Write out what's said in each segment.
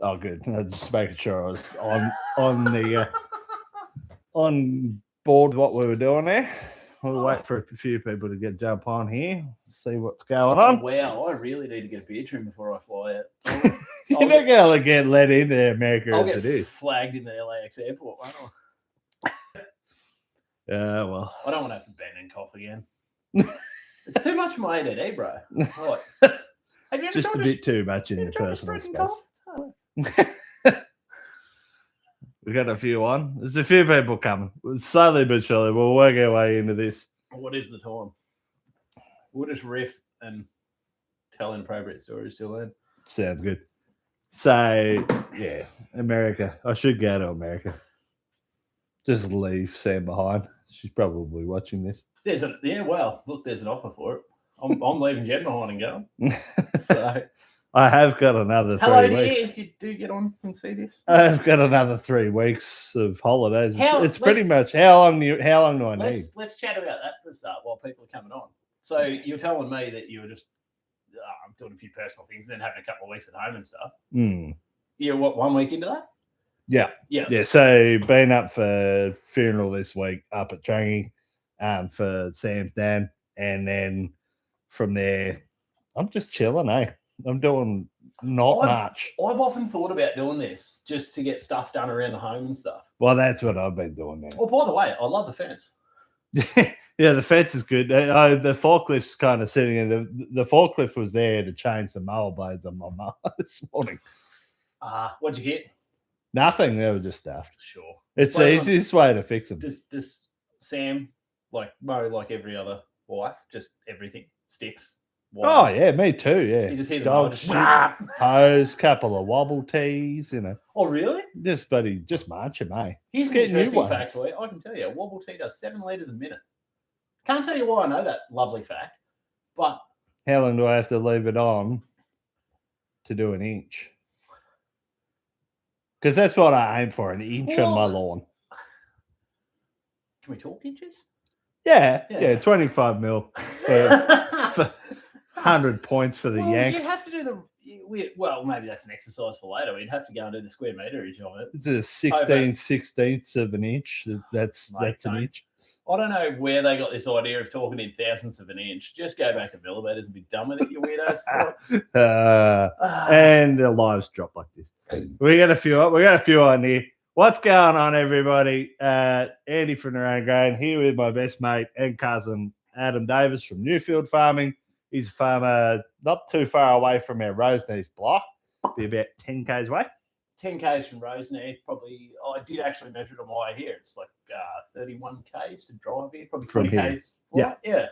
Oh, good. I was just making sure I was on the on board what we were doing there. We'll wait for a few people to jump on here, see what's going on. Wow, I really need to get a beer trim before I fly out. You're not going to get let into America I'll as get it is. flagged in the LAX airport, won't I? Yeah, well. I don't want to have to bend and cough again. It's too much for my ADD, bro. What? Have you ever Just a bit too much in the personal space. We got a few on. There's a few people coming. Slowly but surely, we'll work our way into this. What is the time? We'll just riff and tell inappropriate stories till then. Sounds good. So, yeah, America. I should go to America. Just leave Sam behind. She's probably watching this. Well, look, there's an offer for it. I'm leaving Jen behind and going. So I have got another 3 weeks. Hello, dear, if you do get on and see this. I've got another 3 weeks of holidays. It's pretty much how long do I need? Let's chat about that for a start while people are coming on. So you're telling me that you were just I'm doing a few personal things, then having a couple of weeks at home and stuff. Yeah, what, 1 week into that? Yeah. So been up for funeral this week up at Changi for Sam's dad, and then from there I'm just chilling. I'm doing not much. I've often thought about doing this just to get stuff done around the home and stuff. Well, that's what I've been doing now. Oh, by the way, I love the fence. Yeah, the fence is good. The forklift's kind of sitting in. The forklift was there to change the mower blades on my mower this morning. What'd you get? Nothing. They were just stuffed. Sure. It's the easiest way to fix them. Does Sam mow like every other wife? Just everything sticks. Oh yeah, me too. Yeah. You just hear the dog hose, couple of wobble tees. Oh really? Just march him, eh? Here's an interesting fact for you. I can tell you, a wobble tee does 7 liters a minute. Can't tell you why I know that lovely fact, but how long do I have to leave it on to do an inch? Because that's what I aim for, an inch on my lawn. Can we talk inches? Yeah, 25 mil for 100 points for the Yanks. You have to do maybe that's an exercise for later. We'd have to go and do the square meterage of it. It's a 16/16 of an inch. That's an inch. I don't know where they got this idea of talking in thousandths of an inch. Just go back to millimeters and be done with it, you weirdos. And the lives drop like this. We got a few on here. What's going on, everybody? Andy from the Rain Grain here with my best mate and cousin Adam Davis from Newfield Farming. He's a farmer not too far away from our Roseneath block. Be about 10 k's away. 10 k's from Roseneath, probably. I did actually measure it on my way here. It's like 31 k's to drive here, probably 20 k's. Yeah.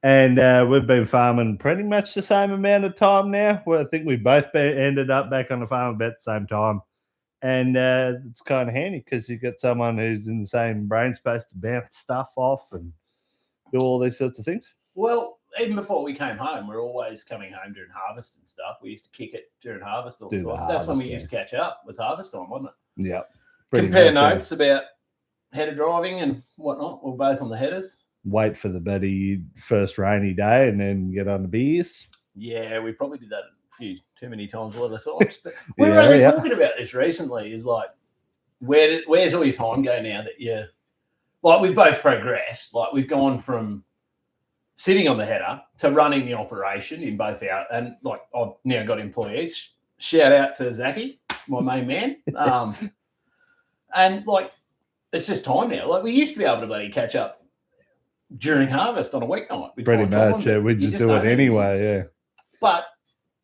And we've been farming pretty much the same amount of time now. Well, I think we both ended up back on the farm about the same time. And it's kind of handy because you've got someone who's in the same brain space to bounce stuff off and do all these sorts of things. Well, even before we came home, we're always coming home during harvest and stuff. We used to kick it during harvest all the time. That's when we used to catch up, was harvest time, wasn't it? Yeah. Compare notes about header driving and whatnot. We're both on the headers. Wait for the bloody first rainy day and then get on the beers. Yeah, we probably did that a few too many times, a lot of times. But we were only talking about this recently. Is like, where's all your time go now that you're like we've both progressed. Like we've gone from sitting on the header to running the operation in both and like I've now got employees. Shout out to Zachy, my main man. And like it's just time now. Like we used to be able to bloody catch up during harvest on a weeknight. Pretty much, yeah. We just do it anyway, yeah. But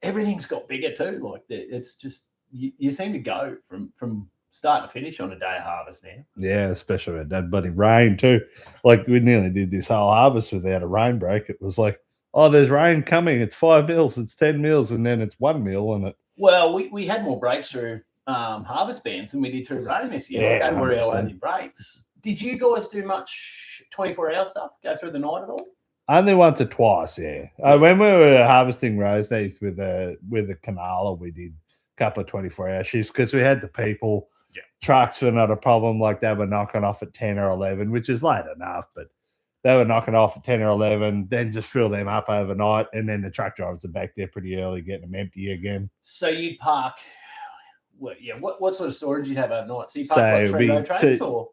everything's got bigger too. Like it's just you seem to go from start to finish on a day of harvest now. Yeah, especially with that bloody rain too. Like we nearly did this whole harvest without a rain break. It was like, oh, there's rain coming. It's 5 mils, it's 10 mils, and then it's 1 mil, and it. Well, we had more breaks through harvest bands than we did through rain this year. Yeah, they were our only breaks. Did you guys do much 24-hour stuff? Go through the night at all? Only once or twice, yeah. When we were harvesting Roseneath with the canola, we did a couple of 24-hour shifts because we had the people. Yeah. Trucks were not a problem. Like they were knocking off at 10 or 11, which is late enough, but they were knocking off at 10 or 11, then just fill them up overnight, and then the truck drivers are back there pretty early getting them empty again. So you'd park what sort of storage you have overnight? So you So park like 3 we road trains or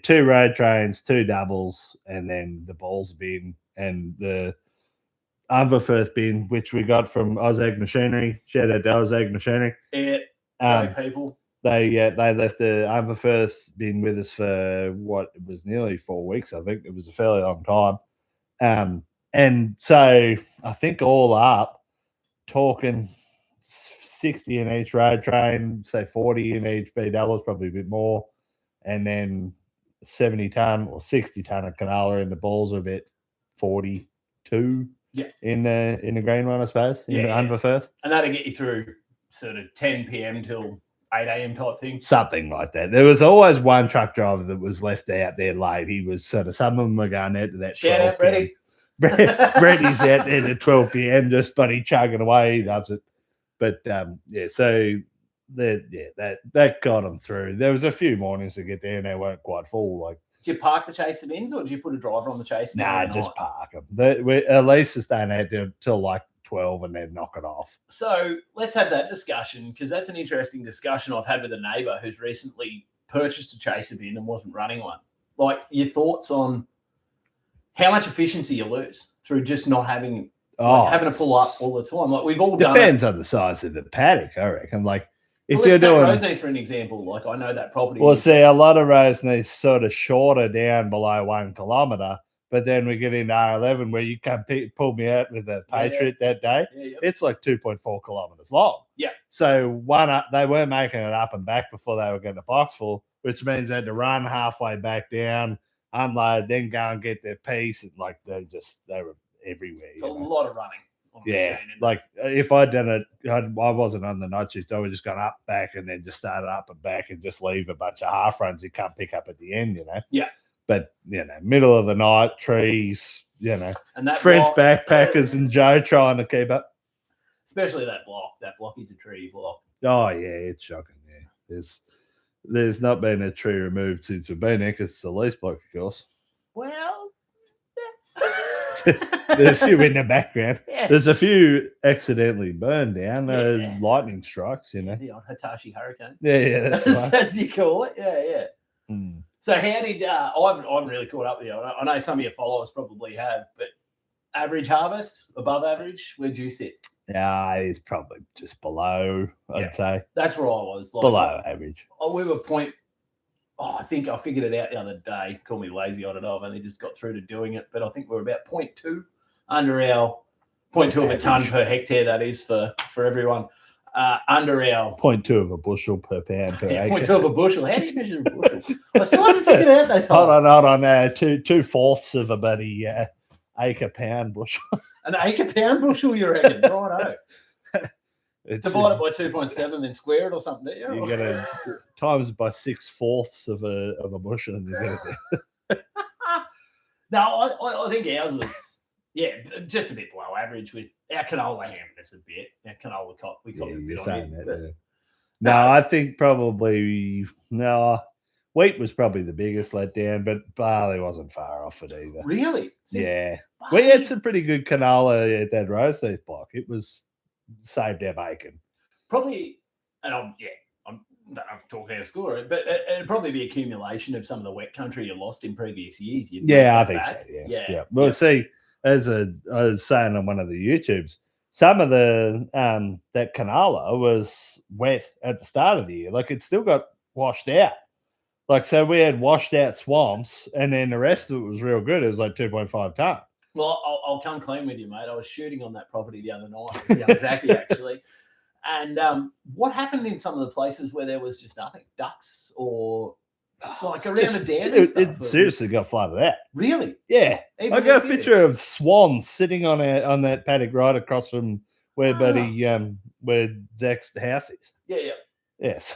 2 road trains, 2 doubles, and then the balls bin and the Umberfirth bin, which we got from Ozag Machinery. Shout out to Ozag Machinery. great people. They left the Umberfirth bin with us for what it was nearly 4 weeks. I think it was a fairly long time. And so I think all up, talking 60 in each road train, say 40 in each B doubles, probably a bit more, and then 70 ton or 60 ton of canola, and the balls are about 42. In the green one, I suppose. In the Umberfirth. And that'll get you through sort of 10 p.m. till 8 a.m. type thing. Something like that. There was always one truck driver that was left out there late. He was sort of, some of them were going out to that. Shout out, Brady. Brady's out there at 12 p.m. just buddy chugging away. He loves it. But so that got them through. There was a few mornings to get there and they weren't quite full. Like, did you park the chaser bins or did you put a driver on the chaser? Nah, just park them. At least it's staying out there till like 12 and then knock it off. So let's have that discussion, because that's an interesting discussion I've had with a neighbour who's recently purchased a chaser bin and wasn't running one. Like, your thoughts on how much efficiency you lose through just not having to pull up all the time. Like, we've all done it. Depends on the size of the paddock, I reckon. Like, if you're you're doing Roseneath for an example, like I know that property. Well, see, a lot of Roseneath's sort of shorter down below 1 kilometre, but then we get into R11 where you can pull me out with a Patriot that day. It's like 2.4 kilometres long. Yeah. So they weren't making it up and back before they were getting the box full, which means they had to run halfway back down, unload, then go and get their piece, and like they were everywhere. It's a lot of running. Yeah, like if I'd done it, I wasn't on the night shift. I would just gone up, back, and then just started up and back and just leave a bunch of half runs you can't pick up at the end, Yeah. But, middle of the night, trees, and that French backpackers and Joe trying to keep up. Especially that block. That block is a tree block. Oh, yeah, it's shocking, yeah. There's not been a tree removed since we've been there because it's the lease block, of course. Well, there's a few in the background. Yeah. There's a few accidentally burned down. Lightning strikes, The old Hitachi hurricane. Yeah, that's right. As you call it. Yeah. So how did I haven't really caught up with you. I know some of your followers probably have, but average harvest, above average, where'd you sit? Yeah, it's probably just below, I'd say. That's where I was. Like, below average. We were I think I figured it out the other day. Call me lazy, I don't know. I've only just got through to doing it, but I think we're about 0.2 under our 0.2 of a ton per hectare. That is for everyone. Under our 0.2 of a bushel per pound per acre. 0.2 of a bushel. How do you measure a bushel? I still haven't figured it out those times. Hold on. 2/4 of a buddy acre pound bushel. An acre pound bushel, you reckon? Righto. Divide it by 2.7, then square it or something. You got to times it by 6/4 of a bushel, and you get it. No, I think ours was just a bit below average. With our canola hampered us a bit. Our canola we got a bit on it. No, I think probably wheat was probably the biggest letdown, but barley wasn't far off it either. Really? Yeah, we had some pretty good canola at that Roseneath block. It was saved our bacon. Probably, and I'm talking out of school, but it'd probably be accumulation of some of the wet country you lost in previous years. I think so. Yeah. Well, see, as I was saying on one of the YouTubes, some of the that canola was wet at the start of the year. Like, it still got washed out. Like, so we had washed out swamps, and then the rest of it was real good. It was like 2.5 ton. Well, I'll come clean with you, mate. I was shooting on that property the other night, exactly, actually. And what happened in some of the places where there was just nothing? Ducks or like around a dam and stuff? It seriously got flooded out. Really? Yeah. I got a picture of swans sitting on that paddock right across from where where Zach's house is. Yeah. Yes.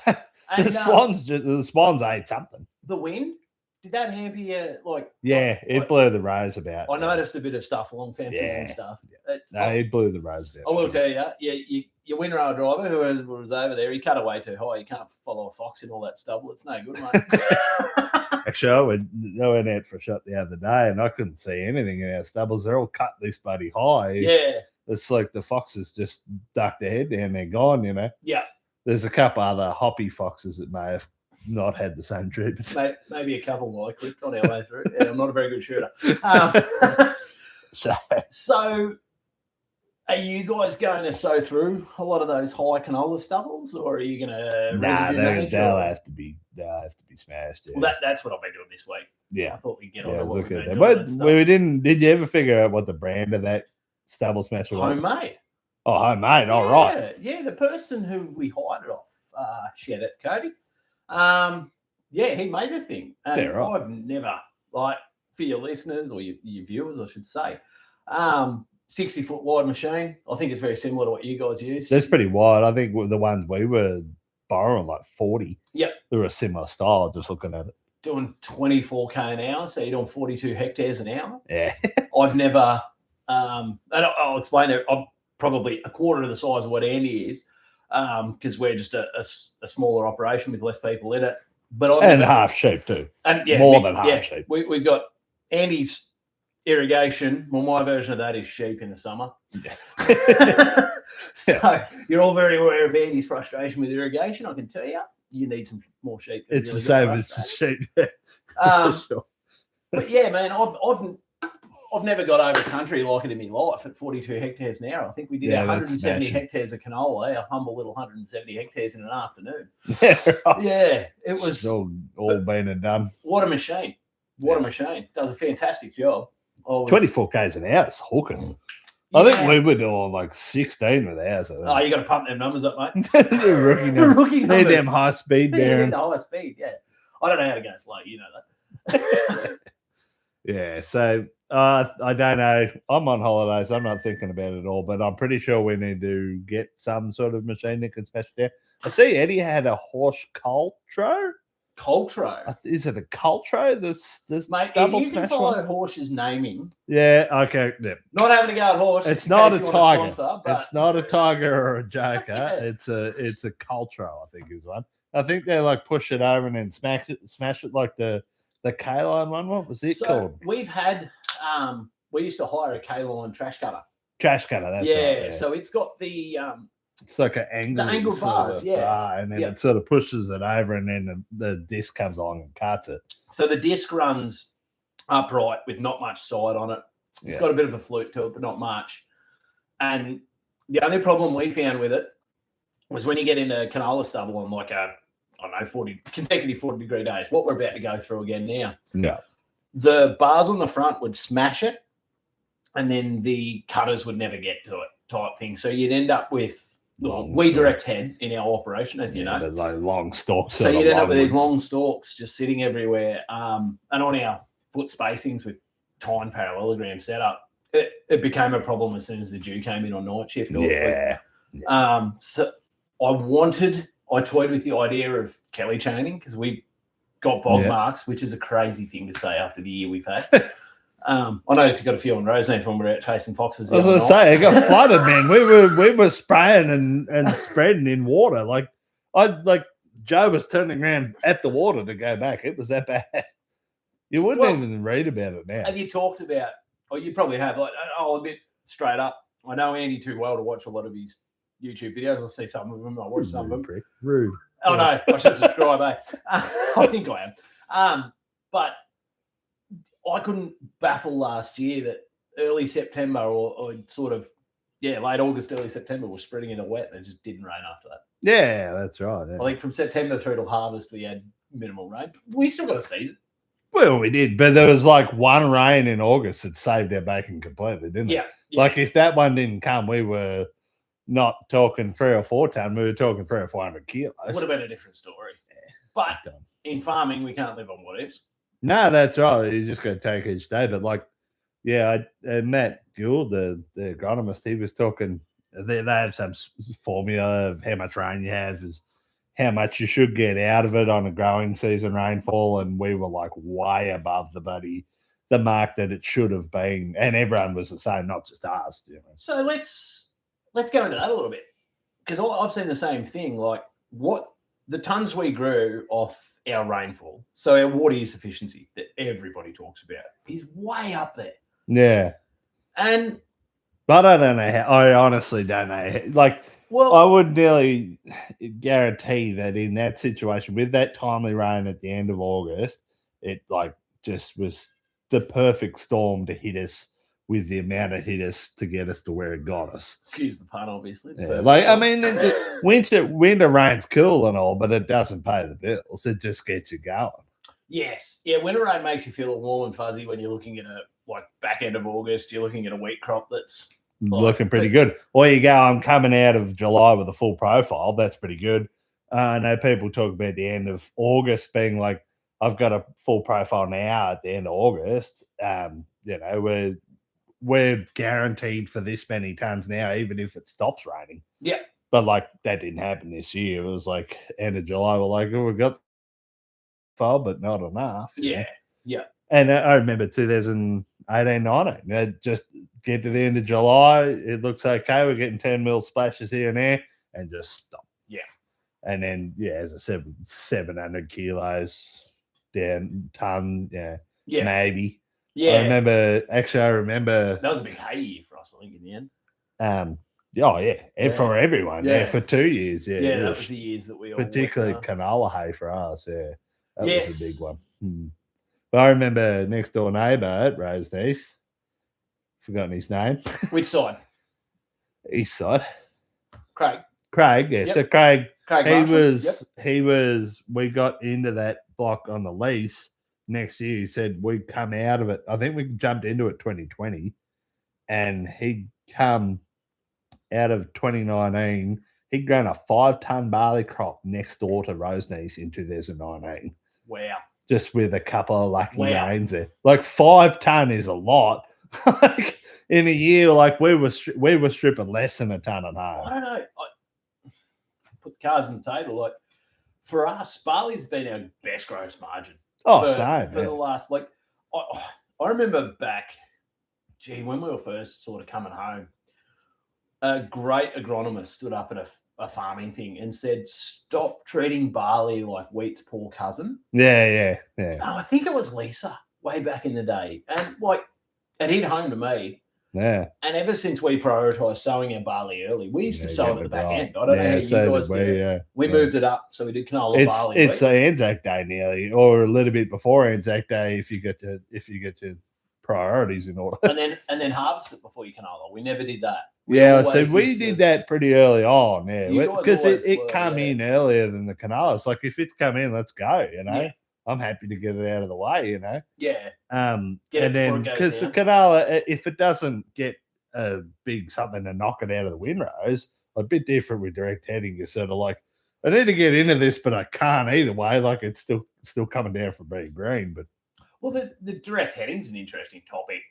The swans ate something. The wind? Did that hamper you? It blew the rose about. I noticed a bit of stuff along fences and stuff. It blew the rose about. I will tell you, your windrow driver who was over there, he cut away too high. You can't follow a fox in all that stubble. It's no good, mate. Actually, I went out for a shot the other day and I couldn't see anything in our stubbles. They're all cut this bloody high. Yeah. It's like the foxes just ducked their head down. They're gone, Yeah. There's a couple other hoppy foxes that may have not had the same treatment. Maybe a couple more clipped on our way through. Yeah, I'm not a very good shooter. So are you guys going to sow through a lot of those high canola stubbles, or are you going to they'll have to be smashed. Yeah. Well, that's what I've been doing this week. Yeah, I thought we'd get on to what we've been doing. But we didn't. Did you ever figure out what the brand of that stubble smasher was? Homemade. Oh, homemade. All right. Yeah, the person who we hired it off, shared it, Cody. He made a thing. And yeah, right. I've never, like, for your listeners or your viewers, I should say, 60-foot wide machine. I think it's very similar to what you guys use. That's pretty wide. I think the ones we were borrowing, like 40. Yep. They were a similar style, just looking at it. Doing 24k an hour, so you're doing 42 hectares an hour. Yeah. I've never, and I'll explain it. I'm probably a quarter of the size of what Andy is, because we're just a smaller operation with less people in it. But half sheep too. And yeah, more than half sheep. We've got Andy's irrigation. Well, my version of that is sheep in the summer. Yeah. So you're all very aware of Andy's frustration with irrigation. I can tell you, you need some more sheep. It's the same as sheep. Sure. But yeah, man, I've never got over country like it in my life at 42 hectares an hour. I think we did 170 hectares of canola, a humble little 170 hectares in an afternoon. Yeah, right. Yeah, it was all been and done. What a machine. What a machine. Does a fantastic job. 24 k's an hour is hooking. I think we were doing like 16 with ours. Oh, you got to pump them numbers up, mate. Rookie numbers. Need them high speed bearings. The high speed, yeah. I don't know how to go slow, you know that. Yeah, so I don't know. I'm on holidays. I'm not thinking about it at all, but I'm pretty sure we need to get some sort of machine that can smash it down. I see Eddie had a horse Coltro. Coltro? Is it a Coltro? This mate, if you can follow Horse's naming. Yeah, okay. Yeah. Not having a go at Horse. It's not a tiger. Sponsor, it's not a tiger or a joker. Yeah. It's a Coltro, I think is one. I think they like push it over and then smash it like the K-line one. What was it called? We've had we used to hire a K-line trash cutter. Trash cutter, that's right. Yeah. So it's got the it's like an angle. The angle bars, and then it sort of pushes it over, and then the disc comes along and cuts it. So the disc runs upright with not much side on it. It's got a bit of a flute to it, but not much. And the only problem we found with it was when you get into canola stubble on like a 40 consecutive 40-degree days, what we're about to go through again now. No. The bars on the front would smash it, and then the cutters would never get to it type thing. So you'd end up with direct head in our operation, as you know. Like long stalks. So you'd end up with these long stalks just sitting everywhere. And on our foot spacings with tine parallelogram setup, it became a problem as soon as the dew came in on night shift. So I toyed with the idea of Kelly chaining because we got bog marks, which is a crazy thing to say after the year we've had. I noticed you got a few on Roseneath when we were out chasing foxes. I was going to say, it got flooded, man. We were spraying and spreading in water. Like Joe was turning around at the water to go back. It was that bad. You wouldn't even read about it now. Have you talked about? Or you probably have. Like, I'll admit straight up, I know Andy too well to watch a lot of his YouTube videos. I'll see some of them. I watch some of them. Rude. Oh no, I should subscribe. I think I am. But I couldn't baffle last year that early September or sort of late August, early September was spreading in the wet and it just didn't rain after that. Yeah, that's right. Yeah. I think from September through till harvest we had minimal rain. We still got a season. Well, we did, but there was like one rain in August that saved our bacon completely, didn't it? Yeah. Like if that one didn't come, we were not talking 3 or 4 ton. We were talking 300 or 400 kilos. Would have been a different story. But in farming, we can't live on what is. No, that's right. You just got to take each day. But Matt Gould, the agronomist, he was talking. They have some formula of how much rain you have is how much you should get out of it on a growing season rainfall, and we were like way above the mark that it should have been, and everyone was the same, not just us. You know? So let's go into that a little bit because I've seen the same thing. Like what the tons we grew off our rainfall, so our water use efficiency that everybody talks about is way up there. Yeah, but I don't know how. I honestly don't know. Like Well, I would nearly guarantee that in that situation, with that timely rain at the end of August, it just was the perfect storm to hit us with the amount it hit us to get us to where it got us. excuse the pun, obviously. Yeah, winter rain's cool and all, but it doesn't pay the bills. It just gets you going. Yes. Yeah, winter rain makes you feel warm and fuzzy when you're looking at a back end of August, you're looking at a wheat crop that's looking pretty good. Or you go, I'm coming out of July with a full profile. That's pretty good. I know people talk about the end of August being like, I've got a full profile now at the end of August. We're guaranteed for this many tons now, even if it stops raining. Yeah. But that didn't happen this year. It was like end of July. We're like, oh, we've got far, but not enough. Yeah. Yeah. And I remember 2018, 19. Just get to the end of July. It looks okay. We're getting 10 mil splashes here and there, and just stop. Yeah. And then, as I said, 700 kilos down, ton. Yeah. Maybe. Yeah. I remember that was a big hay year for us, I think, in the end. And for everyone. Yeah. For 2 years. Yeah. Yeah, that was the years that we all particularly canola hay for us. Yeah. That was a big one. But I remember next door neighbour at Roseneath, forgotten his name. Which side? East side. Craig, yeah. Yep. So Craig he was, we got into that block on the lease next year. He said we'd come out of it. I think we jumped into it 2020, and he'd come out of 2019. He'd grown a 5-ton barley crop next door to Roseneath in 2019. Wow. Just with a couple of lucky rains there. 5 ton is a lot. In a year, we were stripping less than a ton of hay. I don't know. I put the cards on the table. For us, barley's been our best gross margin. Same. For the last, I remember back, when we were first sort of coming home, a great agronomist stood up at a farming thing and said, stop treating barley like wheat's poor cousin. Yeah. No, I think it was Lisa way back in the day. And it hit home to me. Yeah. And ever since we prioritised sowing our barley early, we used to sow it at the back end. I don't know how you guys did. We moved it up, so we did canola barley. It's Anzac Day nearly, or a little bit before Anzac Day if you get to priorities in order. And then harvest it before your canola. We never did that. We did that pretty early on, because it come in earlier than the canola. It's like, if it's come in, let's go. Yeah. I'm happy to get it out of the way. Yeah. And then because the canola, if it doesn't get a big something to knock it out of the windrows, a bit different with direct heading. You're sort of like, I need to get into this, but I can't either way. It's still coming down from being green, but. Well, the direct heading's an interesting topic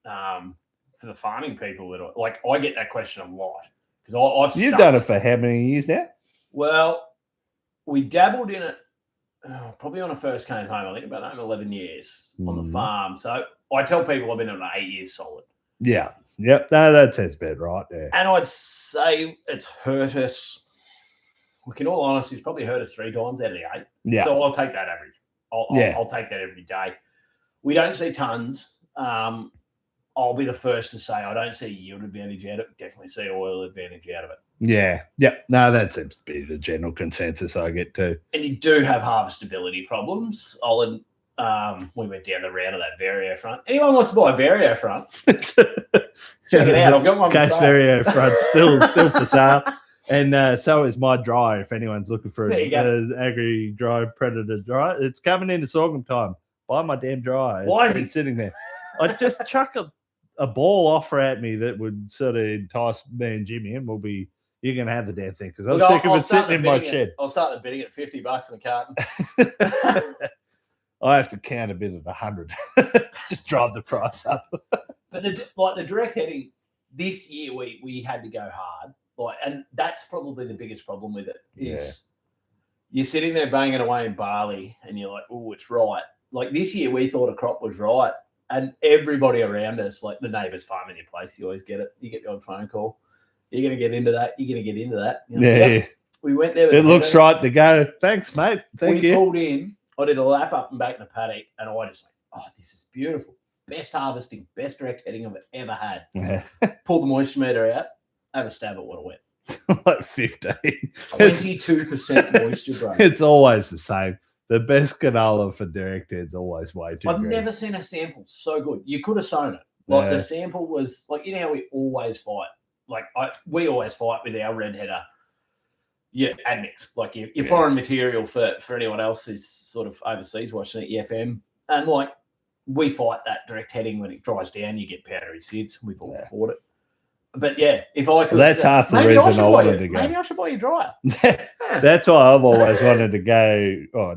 for the farming people. I get that question a lot because You've done it for how many years now? Well, we dabbled in it probably when I first came home. I think about 11 years on the farm. So I tell people I've been on 8 years solid. Yeah. Yep. No, that sounds about right. Yeah. And I'd say it's hurt us. In all honesty, it's probably hurt us 3 times out of the 8. Yeah. So I'll take that average. I'll take that every day. We don't see tons. I'll be the first to say I don't see yield advantage out of it. Definitely see oil advantage out of it. Yeah. Yep. No, that seems to be the general consensus I get too. And you do have harvestability problems. We went down the round of that Vario front. Anyone wants to buy a Vario front? Check it out. I've got one. Case Vario front still for sale. And so is my dry. If anyone's looking for an Agri Dry Predator dry, it's coming into sorghum time. Buy my damn dry. Why is it sitting there? I just chuck a ball offer at me that would sort of entice me and Jimmy, and you're going to have the damn thing because I'm sick of it sitting in my shed. I'll start the bidding at $50 in the carton. I have to count a bit at 100. Just drive the price up. But the direct heading this year, we had to go hard. And that's probably the biggest problem with it is you're sitting there banging away in barley and you're like, oh, it's right. This year we thought a crop was right, and everybody around us, the neighbours farming your place, you always get it. You get the odd phone call. You're going to get into that. You're going to get into that. Yeah. We went there. It looks right to go. Thanks, mate. Thank you. We pulled in. I did a lap up and back in the paddock, and I just this is beautiful. Best harvesting, best direct heading I've ever had. Yeah. Pulled the moisture meter out. Have a stab at what I went. like 15. 22% moisture, bro. It's always the same. The best canola for direct head's always way too I've green. never seen a sample so good. You could have sewn it. Like the sample was like, you know how we always fight. Like we always fight with our red header. Yeah, admix. Like your foreign material for anyone else who's sort of overseas watching it, EFM. And like we fight that direct heading when it dries down, you get powdery SIDS. We've all fought it. But yeah, if I could, that's half the reason I wanted to go. Maybe I should buy you a dryer. That's why I've always wanted to go. Oh,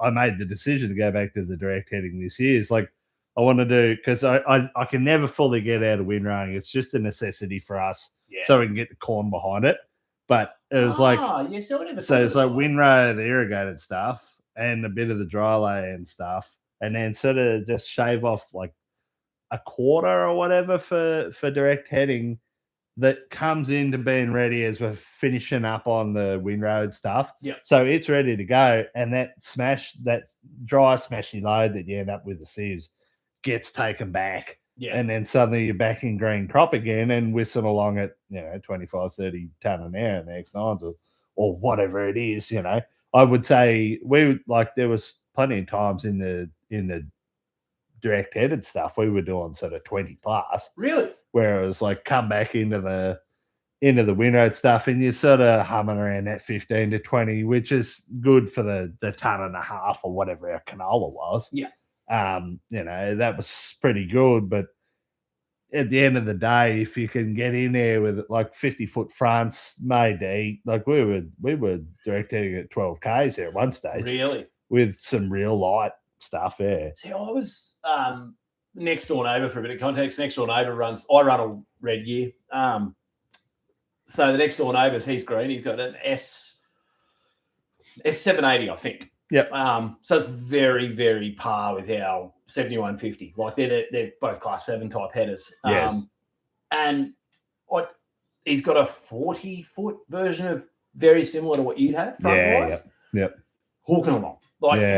I made the decision to go back to the direct heading this year. It's like I want to do because I can never fully get out of windrowing. It's just a necessity for us, so we can get the corn behind it. But it was so it's like windrow, the irrigated stuff, and a bit of the dry lay and stuff, and then sort of just shave off like a quarter or whatever for direct heading. That comes into being ready as we're finishing up on the windrow stuff. Yeah. So it's ready to go. And that dry smashy load that you end up with the sieves gets taken back. Yeah. And then suddenly you're back in green crop again and whistling along at, 25, 30 ton an hour in the X9s or whatever it is, I would say there was plenty of times in the direct headed stuff, we were doing sort of 20 plus. Really? Where it was like come back into the windrow stuff and you're sort of humming around that 15 to 20, which is good for the ton and a half or whatever our canola was. Yeah. That was pretty good. But at the end of the day, if you can get in there with like 50-foot fronts made to eat, like we were direct heading at 12 Ks there at one stage. Really? With some real light stuff there. See, I was next door neighbour for a bit of context. Next door neighbour I run a red gear. So the next door neighbour's he's green. He's got an S780, I think. Yep. So it's very, very par with our 7150. Like they're both class 7 type headers. Yes. And he's got a 40-foot version of very similar to what you'd have front wise. Yep. Hooking along.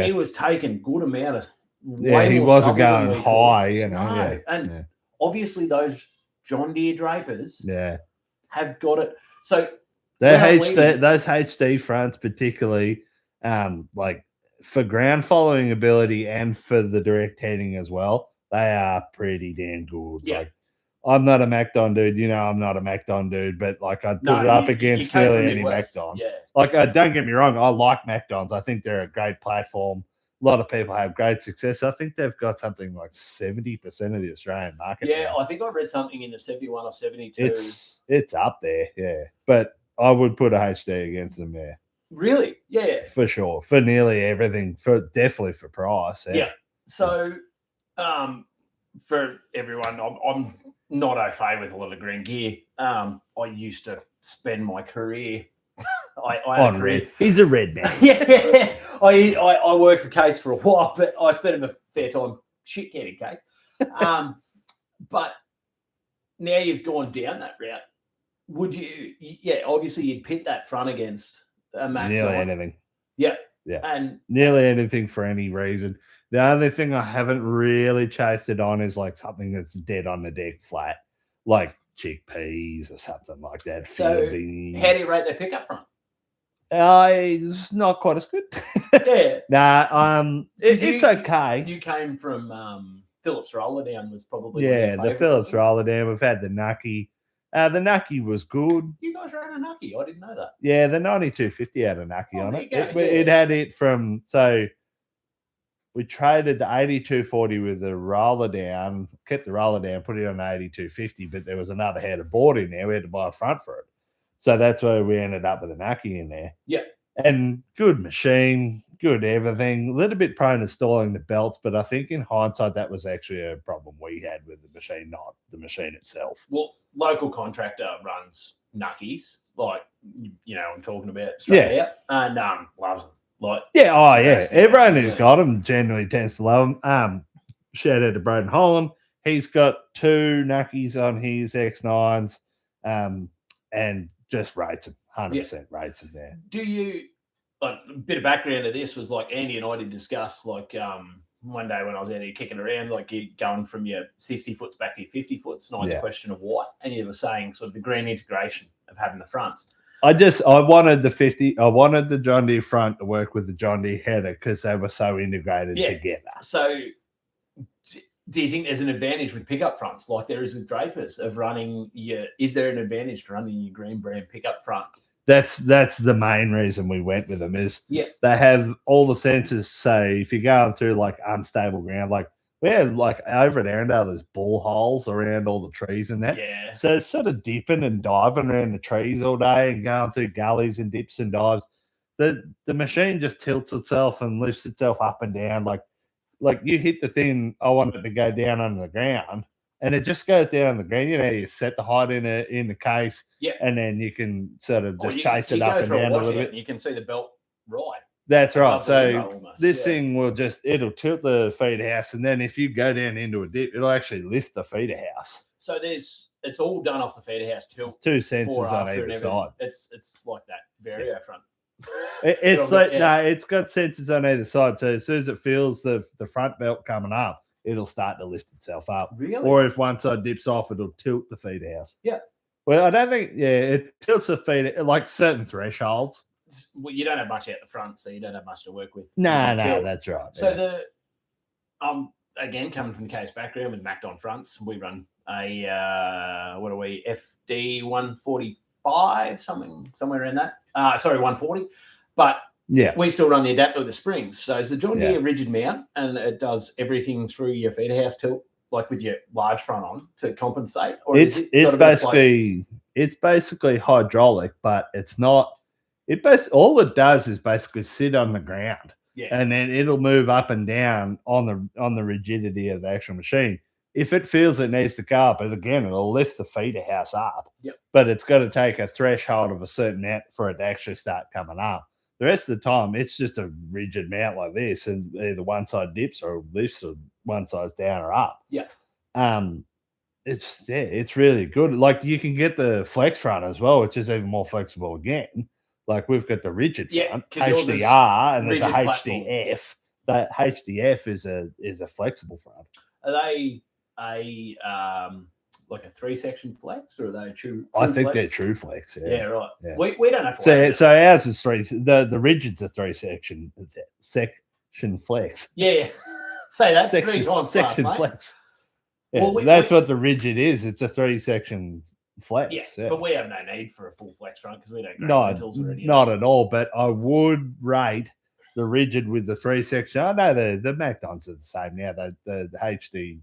He was taking good amount of he wasn't going high, No. And obviously those John Deere drapers have got it. So those HD fronts particularly, like for ground following ability and for the direct heading as well, they are pretty damn good. Yeah. Like I'm not a MacDon dude, I'm not a MacDon dude, but like I'd put it up against nearly any MacDon. Yeah. Like don't get me wrong, I like MacDons. I think they're a great platform. A lot of people have great success. I think they've got something like 70% of the Australian market. Yeah, now. I think I read something in the 71 or 72. It's up there, yeah. But I would put a HD against them there. Really? Yeah. For sure. For nearly everything. Definitely for price. Yeah. So for everyone, I'm not au fait with a lot of green gear. I used to spend my career on red. He's a red man. Yeah. I worked for Case for a while, but I spent a fair time shit getting Case. But now you've gone down that route. Would you? Yeah, obviously you'd pit that front against a Mac. Nearly anything. Yeah. Yeah. And nearly anything for any reason. The only thing I haven't really chased it on is like something that's dead on the deck flat, like chickpeas or something like that. So how do you rate their pickup front? It's not quite as good. Yeah. Nah, it's okay. You came from Phillips Roller Down was probably the Phillips Roller Down. We've had the Nucky. The Nucky was good. You guys ran a Nucky. I didn't know that. Yeah, the 9250 had a Nucky on it. It had it from we traded the 8240 with the roller down, kept the roller down, put it on the 8250, but there was another header board in there. We had to buy a front for it. So that's where we ended up with a Nucky in there. Yeah. And good machine, good everything. A little bit prone to stalling the belts, but I think in hindsight that was actually a problem we had with the machine, not the machine itself. Well, local contractor runs Nuckies, like I'm talking about straight out, and loves them. Everyone who's got them generally tends to love them. Shout out to Braden Holland. He's got 2 Nuckies on his X9s, and just rates them, 100% rates them there. Do you, a bit of background to this was like Andy and I did discuss one day when I was out here kicking around, like you going from your 60 foots back to your 50 foots, and I had the question of why, and you were saying sort of the green integration of having the fronts. I wanted the 50. I wanted the John Deere front to work with the John Deere header because they were so integrated together. So, do you think there's an advantage with pickup fronts like there is with Drapers of running is there an advantage to running your Green brand pickup front? That's the main reason we went with them is they have all the sensors. Say if you're going through like unstable ground, like we had like over at Arendale, there's bore holes around all the trees and that. Yeah. So it's sort of dipping and diving around the trees all day and going through gullies and dips and dives. The machine just tilts itself and lifts itself up and down like you hit the thing. I want it to go down under the ground, and it just goes down on the ground. You know, you set the height in the case, and then you can sort of just chase it up and down a little bit. You can see the belt ride. That's right. So this thing it'll tilt the feeder house, and then if you go down into a dip, it'll actually lift the feeder house. So it's all done off the feeder house tilt. There's 2 sensors on either side. It's like that Vario front. It's like no, it's got sensors on either side. So as soon as it feels the front belt coming up, it'll start to lift itself up. Really? Or if one side dips off, it'll tilt the feeder house. Yeah. Well, I don't think it tilts the feeder like certain thresholds. Well, you don't have much out the front, so you don't have much to work with. No, that's right. So the again coming from the case background with Macdon fronts, we run a FD 145 somewhere around that. 140, but we still run the adapter with the springs. So it's the John Deere rigid mount, and it does everything through your feeder house tilt, like with your large front on to compensate. Or it's basically hydraulic, but it's not. All it does is basically sit on the ground, and then it'll move up and down on the rigidity of the actual machine. If it feels it needs to go up, but again, it'll lift the feeder house up. But it's got to take a threshold of a certain amount for it to actually start coming up. The rest of the time, it's just a rigid mount like this, and either one side dips or lifts, or one side's down or up. It's really good. Like you can get the flex front as well, which is even more flexible again. Like we've got the rigid front, HDR, and there's a HDF. That HDF is a flexible front. Are they like a 3-section flex, or are they true? I think they're true flex. Yeah, right. Yeah. We don't have so ours is 3. The rigid's a 3-section flex. Yeah. Say that 3 times. Section flex. Yeah, that's what the rigid is. It's a 3-section flex. Yeah, but we have no need for a full flex front because we don't. Not at all. But I would rate the rigid with the 3-section. I know the Macdons are the same now. The HD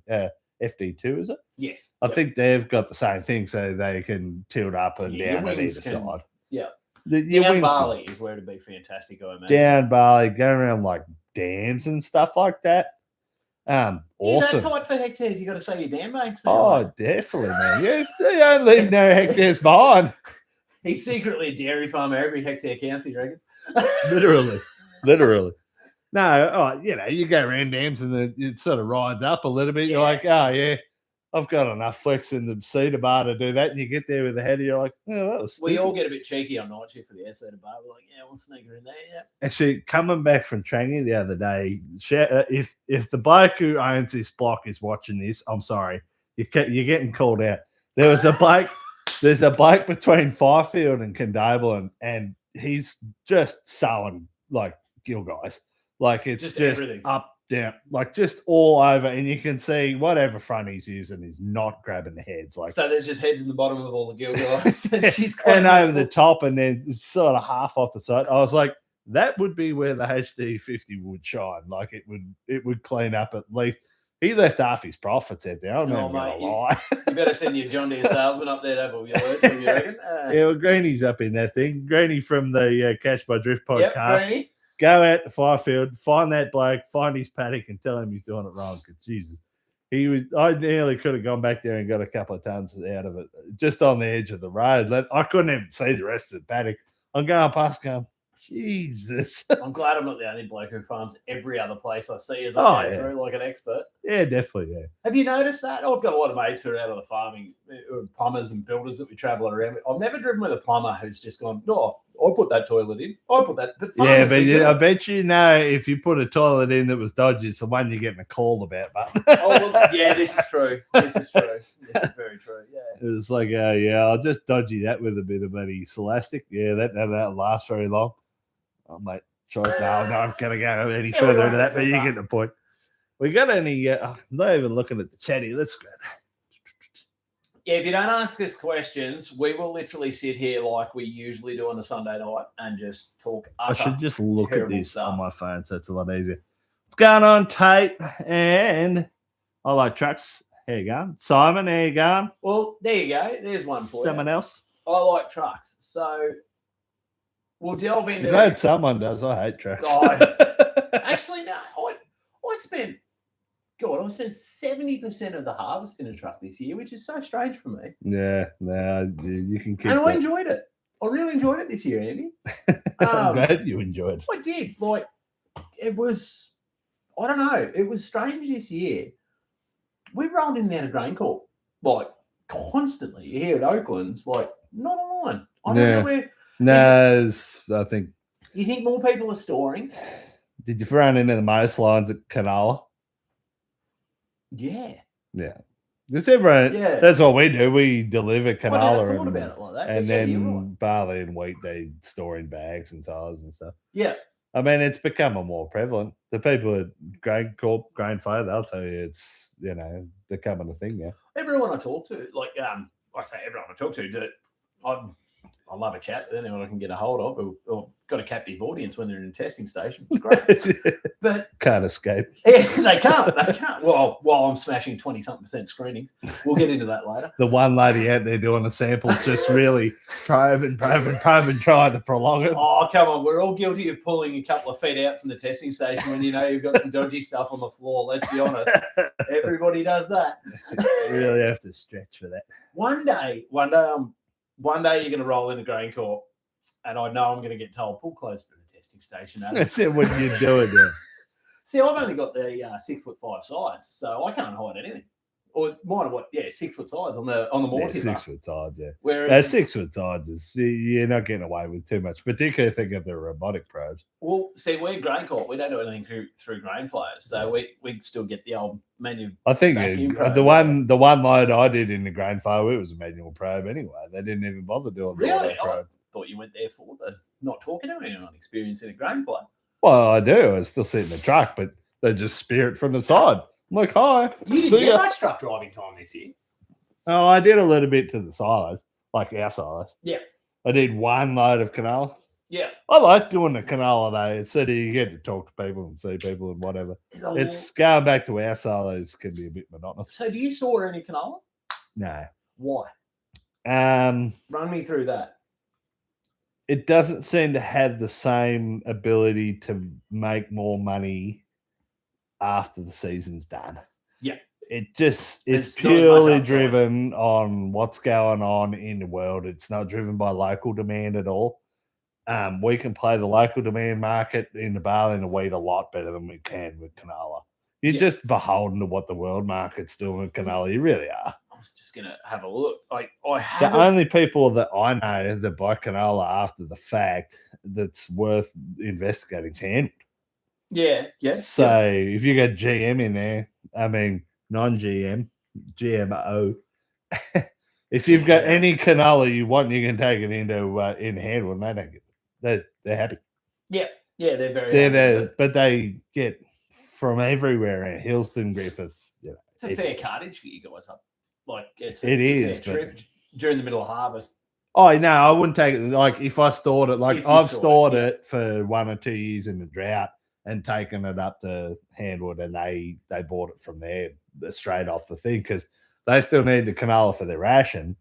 FD2, is it? Yes. I think they've got the same thing, so they can tilt up and down on either side. Yeah. Down Bali is where to be fantastic, I imagine. Down Bali, going around like dams and stuff like that. Awesome. You know, tight for hectares, you got to say your dam banks. Oh, definitely, man. You don't leave no hectares behind. He's secretly a dairy farmer. Every hectare counts, you reckon? Literally. No, you go around dams and it sort of rides up a little bit. You're like, oh, yeah, I've got enough flex in the cedar bar to do that. And you get there with the header, you're like, oh, that was stupid. We all get a bit cheeky on night shift for the cedar bar. We're like, yeah, we'll sneak her in there. Yeah. Actually, coming back from training the other day, if the bloke who owns this block is watching this, I'm sorry, you're getting called out. There's a bloke between Firefield and Condable, and he's just sowing like gill guys. Like it's just up, down, like just all over, and you can see whatever front he's using is not grabbing the heads. Like so, there's just heads in the bottom of all the gill guys, and she's and over the top, and then sort of half off the side. I was like, that would be where the HD50 would shine. Like it would clean up at least. He left half his profits out there. I'm not going to lie. You better send your John Deere salesman up there to have a word, you reckon? Yeah, well, Greeny's up in that thing. Greeny from the Catch by Drift podcast. Yep, Greeny. Go out to Firefield, find that bloke, find his paddock, and tell him he's doing it wrong. Because Jesus, I nearly could have gone back there and got a couple of tons out of it, just on the edge of the road. I couldn't even see the rest of the paddock. I'm going past, going, Jesus. I'm glad I'm not the only bloke who farms every other place I see as Oh, I go yeah. through like an expert. Yeah, definitely. Yeah. Have you noticed that? I've got a lot of mates who are out of the farming, plumbers and builders that we travel around with. I've never driven with a plumber who's just gone, no, I put that toilet in. I put that. But Yeah, but do I it. bet you know if you put a toilet in that was dodgy, it's the one you're getting a call about. But Oh, well, yeah, this is true. This is true. This is very true. Yeah. it was like, yeah, I'll just dodgy that with a bit of bloody Celastic. Yeah, that'll last very long. Oh, mate, no, I'm not going to go any Yeah, further we into that, won't but get you that. get the point. We got any? I'm not even looking at the chatty. Let's go. Yeah, if you don't ask us questions, we will literally sit here like we usually do on a Sunday night and just talk. I should just look at terrible this stuff. on my phone, so it's a lot easier. What's going on, Tate? And I like trucks. How you going? Simon, how you going? Well, there you go. There's one for Someone you. else? I like trucks. So we'll delve into Glad someone does. I hate trucks. Actually, no. I spent 70% of the harvest in a truck this year, which is so strange for me. Yeah, no, you can keep And that. I enjoyed it. I really enjoyed it this year, Andy. I'm glad you enjoyed. I did. Like, it was, I don't know, it was strange this year. We rolled in and out of Grain Corp, like, constantly here at Oakland's, like, not a line. I don't know where. No, I think. You think more people are storing? Did you run into the most lines at Canola? Yeah. Yeah. It's everyone. Yeah. That's what we do. We deliver I canola never thought about it like that. and but yeah, then you're right. barley and wheat they store in bags and silos and stuff. Yeah. I mean, it's becoming more prevalent. The people at Grain Corp, Grain Fire, they'll tell you it's becoming a thing now. Everyone I talk to, like I say everyone I talk to, I love a chat with anyone I can get a hold of or got a captive audience when they're in a testing station. It's great. But can't escape. Yeah, they can't. They can't. Well, while I'm smashing 20-something% screenings. We'll get into that later. The one lady out there doing the samples just really probing, trying to prolong it. Oh, come on. We're all guilty of pulling a couple of feet out from the testing station when you know you've got some dodgy stuff on the floor. Let's be honest. Everybody does that. You really have to stretch for that. One day you're going to roll into Grain Corp, and I know I'm going to get told, pull close to the testing station. What are you doing there? See, I've only got the 6'5" sides, so I can't hide anything. Or mine are what? Yeah, 6 foot sides on the more timber. 6 foot sides, yeah. Whereas 6 foot sides is you're not getting away with too much, particularly if they get the robotic probes. Well, see, we're Grain Corp. We don't do anything through grain flyers, so we still get the old manual. I think the one load I did in the grain fire, it was a manual probe anyway. They didn't even bother doing the really. probe. I thought you went there for the not talking to anyone experiencing a grain flyer. Well, I do. I still sit in the truck, but they just spear it from the side. I'm like, hi. You didn't get much truck driving time this year. Oh, I did a little bit to the silos, like our silos. Yeah. I did one load of canola. Yeah. I like doing the canola though. So you get to talk to people and see people and whatever. It's going back to our silos can be a bit monotonous. So do you store any canola? No. Why? Run me through that. It doesn't seem to have the same ability to make more money after the season's done. Yeah. It's purely driven on what's going on in the world. It's not driven by local demand at all. We can play the local demand market in the barley and the wheat a lot better than we can with canola. You're just beholden to what the world market's doing with canola. You really are. I was just going to have a look. I have the only people that I know that buy canola after the fact that's worth investigating is handled. Yeah. So if you got GM in there, I mean non-GM, GMO. If you've got any canola you want, you can take it into in handle, and they don't get it. They're happy. Yeah, they're very happy. But they get from everywhere in Hillston, Griffith. It's a fair cartage for you guys up. Like it's a fair trip during the middle of harvest. Oh no, I wouldn't take it. Like if I stored it, like I've stored it for 1 or 2 years in the drought and taken it up to Handwood, and they bought it from there straight off the thing because they still need the canola for their ration.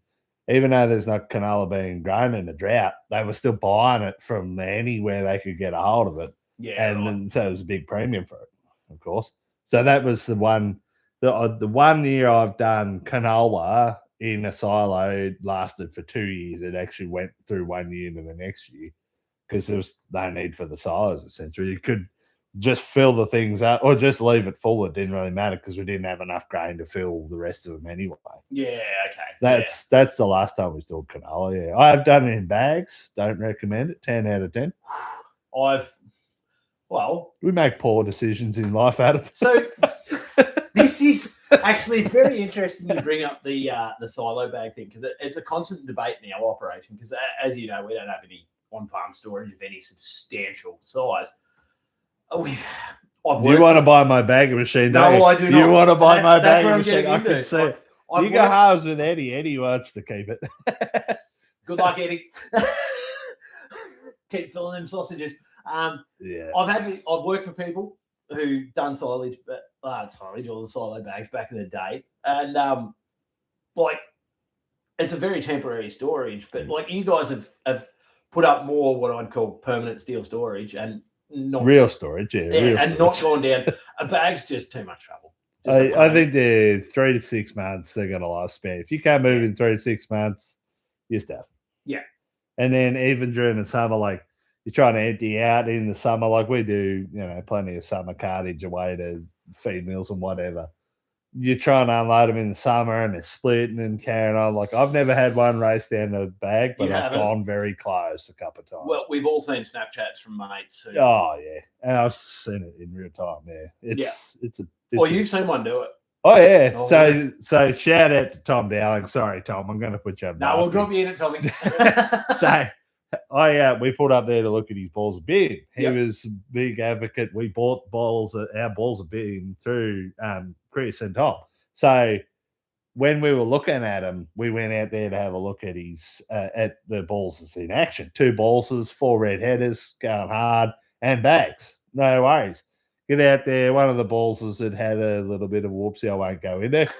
Even though there's not canola being grown in the drought, they were still buying it from anywhere they could get a hold of it. Yeah, and so it was a big premium for it, of course. So that was the one. The 1 year I've done canola in a silo lasted for 2 years. It actually went through 1 year to the next year. because there was no need for the size, essentially. You could just fill the things up or just leave it full. It didn't really matter because we didn't have enough grain to fill the rest of them anyway. Yeah, okay. That's the last time we stored canola. Yeah, I've done it in bags. Don't recommend it. 10 out of 10. We make poor decisions in life, Adam. So this is actually very interesting. You bring up the silo bag thing because it's a constant debate in our operation. Because as you know, we don't have any on-farm storage of any substantial size. You want to buy my bagging machine? No, I do not. You want to buy my bagging machine? I can see. You go halves with Eddie. Eddie wants to keep it. Good luck, Eddie. Keep filling them sausages. Yeah. I've worked for people who done silage or the silo bags back in the day, and it's a very temporary storage. But like you guys have put up more what I'd call permanent steel storage and not real storage, and not gone down. A bag's just too much trouble. I think they're 3 to 6 months. They're going to lifespan. If you can't move in 3 to 6 months, you're stuffed. Yeah. And then even during the summer, like you're trying to empty out in the summer, like we do, plenty of summer cartage away to feed mills and whatever. You're trying to unload them in the summer and they're splitting and carrying on. Like I've never had one race down the bag, but I've gone very close a couple of times. Well, we've all seen Snapchats from mates. Oh yeah, and I've seen it in real time. Yeah, you've seen one do it. Oh yeah. So shout out to Tom Dowling. Sorry, Tom, I'm going to put you up. No, we'll drop you in it, Tommy. So we put up there to look at his balls of being. He was a big advocate. We bought our balls of being through Chris and Tom. So when we were looking at him, we went out there to have a look at his at the balls in action. 2 balls, 4 red headers going hard, and bags. No worries. Get out there. One of the balls had a little bit of whoopsie. I won't go in there.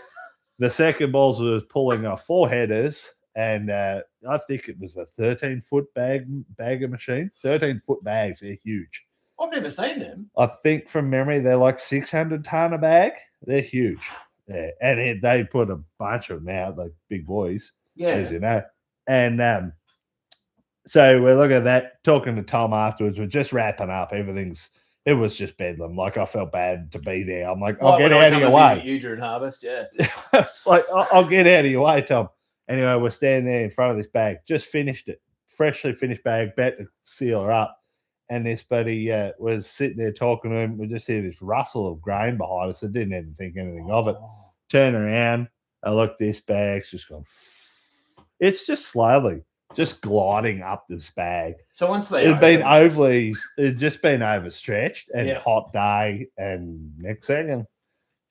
The second balls was pulling off 4 headers. And I think it was a 13-foot bagger machine. 13-foot bags, they're huge. I've never seen them. I think from memory, they're like 600 ton a bag. They're huge. Yeah, and they put a bunch of them out, like big boys, as you know. And so we're looking at that, talking to Tom afterwards. We're just wrapping up. It was just bedlam. Like I felt bad to be there. I'm like, I'll get out of your way. You during harvest, yeah. It's like I'll get out of your way, Tom. Anyway, we're standing there in front of this bag. Just finished it. Freshly finished bag. Bet to seal her up. And this buddy was sitting there talking to him. We just hear this rustle of grain behind us. I didn't even think anything of it. Turn around. I look, this bag's just gone. It's just slowly, just gliding up this bag. So once it just been overstretched and hot day. And next second,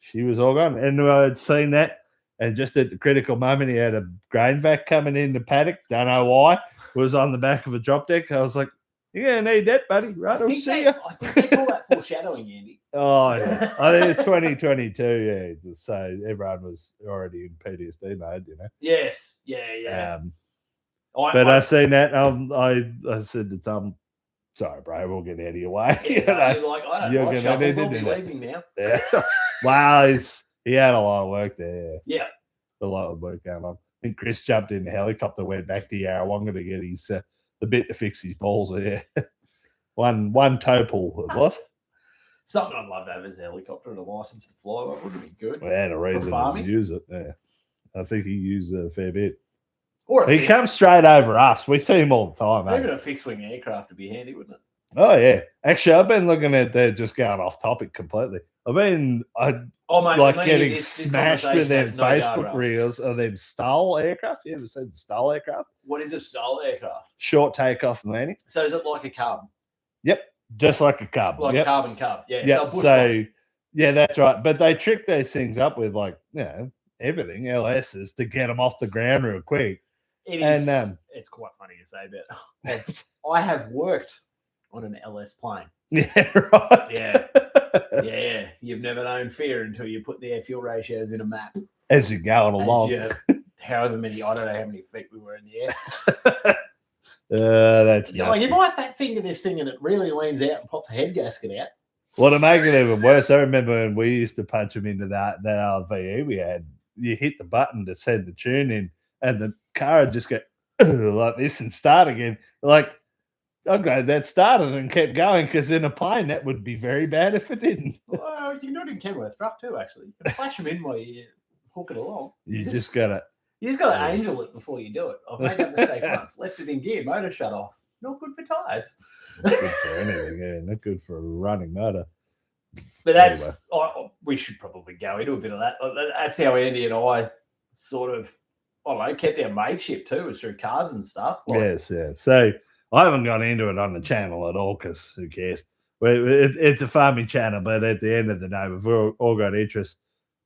she was all gone. And I'd seen that. And just at the critical moment, he had a grain vac coming in the paddock. Don't know why. It was on the back of a drop deck. I was like, you're going to need that, buddy. Right? I'll see you. I think they call that foreshadowing, Andy. Oh, yeah. I think it's 2022, yeah. So everyone was already in PTSD mode, Yes. Yeah. I seen that. I said to Tom, sorry, bro, we'll get out of your way. I don't like shovels. I'll be leaving now. Yeah. Wow, he had a lot of work there. Yeah. A lot of work going on. I think Chris jumped in the helicopter, went back to Yarrawonga to get his the bit to fix his balls. Yeah. one toe pull it was. Something I'd love to have is a helicopter and a license to fly. That would be good. We had a reason to use it. Yeah. I think he used a fair bit. He comes straight over us. We see him all the time. Even a fixed-wing aircraft would be handy, wouldn't it? Oh, yeah. Actually, I've been looking at just going off topic completely. Getting smashed with them Facebook reels of them STAL aircraft. You ever seen the STAL aircraft? What is a STAL aircraft? Short takeoff and landing. So is it like a Cub? Yep. Just like a Cub. Like a carbon Cub. Yeah. Yep. So that's right. But they trick those things up with everything, LSs, to get them off the ground real quick. It is. And it's quite funny to say, but I have worked on an LS plane. Yeah, right. Yeah. Yeah. You've never known fear until you put the air fuel ratios in a map. As you're going along. However many, I don't know how many feet we were in the air. That's like if I fat finger this thing and it really leans out and pops a head gasket out. Well, to make it even worse, I remember when we used to punch them into that RVE we had, you hit the button to send the tune in and the car would just go like this and start again. Like, I'm glad that started and kept going because in a plane that would be very bad if it didn't. Well, you know, in Kenworth truck too. Actually, you can flash them in while you hook it along. You just gotta. You just got to angel it before you do it. I've made that mistake once. Left it in gear, motor shut off. Not good for tires. Not good for anything. Yeah, not good for a running motor. But that's we should probably go into a bit of that. That's how Andy and I sort of, I don't know, kept our mateship too, was through cars and stuff. Like, yes, yeah. So I haven't gone into it on the channel at all because who cares? It's a farming channel, but at the end of the day, we've all got interest.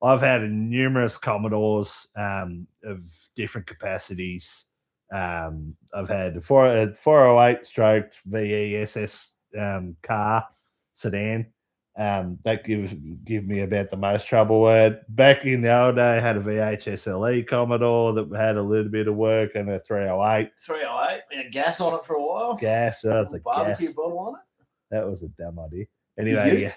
I've had numerous Commodores of different capacities. I've had 408 stroke VESS car sedan. That give me about the most trouble. Back in the old day, I had a VHSLE Commodore that had a little bit of work and a 308. 308, we had gas on it for a while. Gas, the barbecue gas. bottle on it. That was a dumb idea. Anyway, yeah.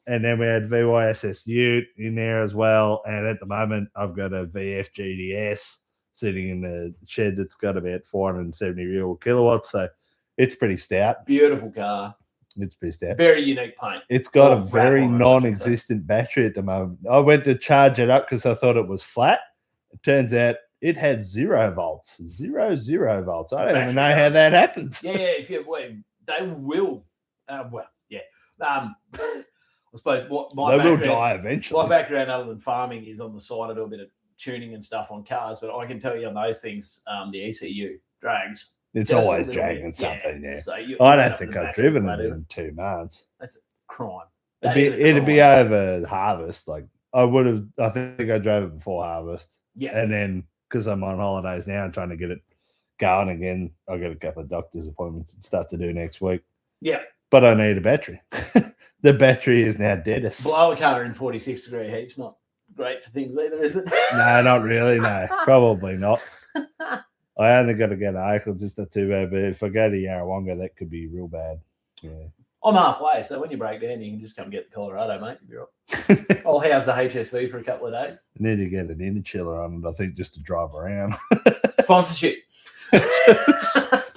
And then we had VYSS Ute in there as well. And at the moment, I've got a VF GDS sitting in the shed that's got about 470 real kilowatts. So it's pretty stout. Beautiful car. It's pretty stout. Very unique paint. It's got a very non-existent battery at the moment. I went to charge it up because I thought it was flat. It turns out it had 0 volts. 0 volts. I don't even know how that happens. Yeah, if you they will. I suppose they will die eventually. My background, other than farming, is on the side. I do a bit of tuning and stuff on cars, but I can tell you on those things, the ECU drags. It's always dragging something. Yeah. So I don't think I've driven it in 2 months. That's a crime. It'd be over harvest. Like I think I drove it before harvest. Yeah. And then because I'm on holidays now and trying to get it going again, I got a couple of doctor's appointments and stuff to do next week. Yeah. But I need a battery. The battery is now dead. Blow a car in 46-degree heat's not great for things either, is it? No, not really. No, probably not. I only got to get an Oakland, just not too bad. But if I go to Yarrawonga, that could be real bad. Yeah. I'm halfway, so when you break down, you can just come get the Colorado, mate. You'll be right. I'll house the HSV for a couple of days. I need to get an inner chiller on it, I think, just to drive around. Sponsorship.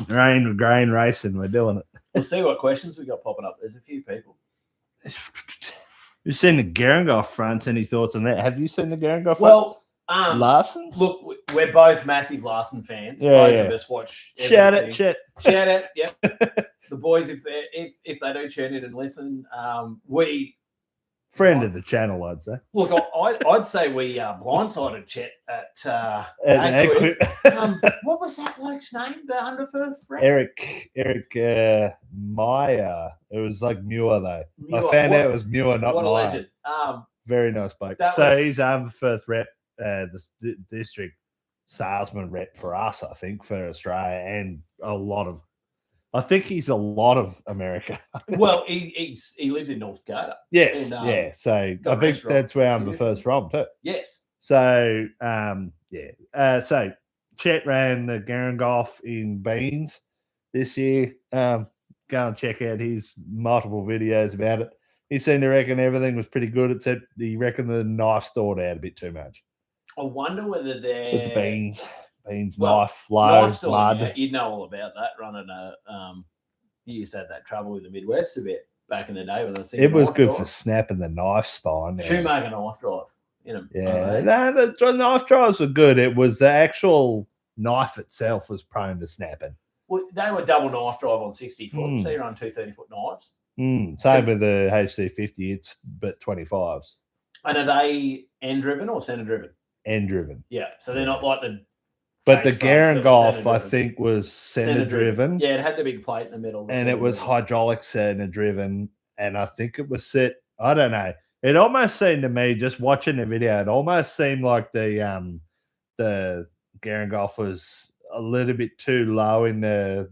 Grain racing, we're doing it. We'll see what questions we got popping up. There's a few people. You've seen the Garangoff fronts. Any thoughts on that? Have you seen the Garangoff? Well, Larson's? Look, we're both massive Larson fans. Yeah, both of us watch everything. Shout out. Yep. The boys, if they do tune in and listen, we friend of the channel, I'd say. Look, I'd say we blindsided Chet at what was that bloke's name? The Underfirth friend? Eric Meyer. It was like Muir though. I found out it was Muir, not what a Meyer. legend. Very nice bloke. He's Underfirth rep, the district salesman rep for us, I think, for Australia and I think he's a lot of America. Well, he lives in North Dakota. Yes, and, so I think that's where I'm the first from too. Yes. So so Chet ran the Garangoff in Beans this year. Go and check out his multiple videos about it. He seemed to reckon everything was pretty good, except he reckoned the knife stored out a bit too much. I wonder whether they're with the beans, knife, loaves, mud. You'd know all about that running you used to have that trouble with the Midwest a bit back in the day when I seen it was good for snapping the knife spine. Shoemaker knife drive. The knife drives were good. It was the actual knife itself was prone to snapping. Well, they were double knife drive on 60 foot, so you run 2 30-foot knives. Same with the HC50, but 25s. And are they end driven or center driven? End driven. Yeah, so they're not like the. But the Garangoff, I think, was center driven. Yeah, it had the big plate in the middle, and it was hydraulic center driven. And I think it was set. I don't know. It almost seemed to me, just watching the video, it almost seemed like the Garangoff was a little bit too low in the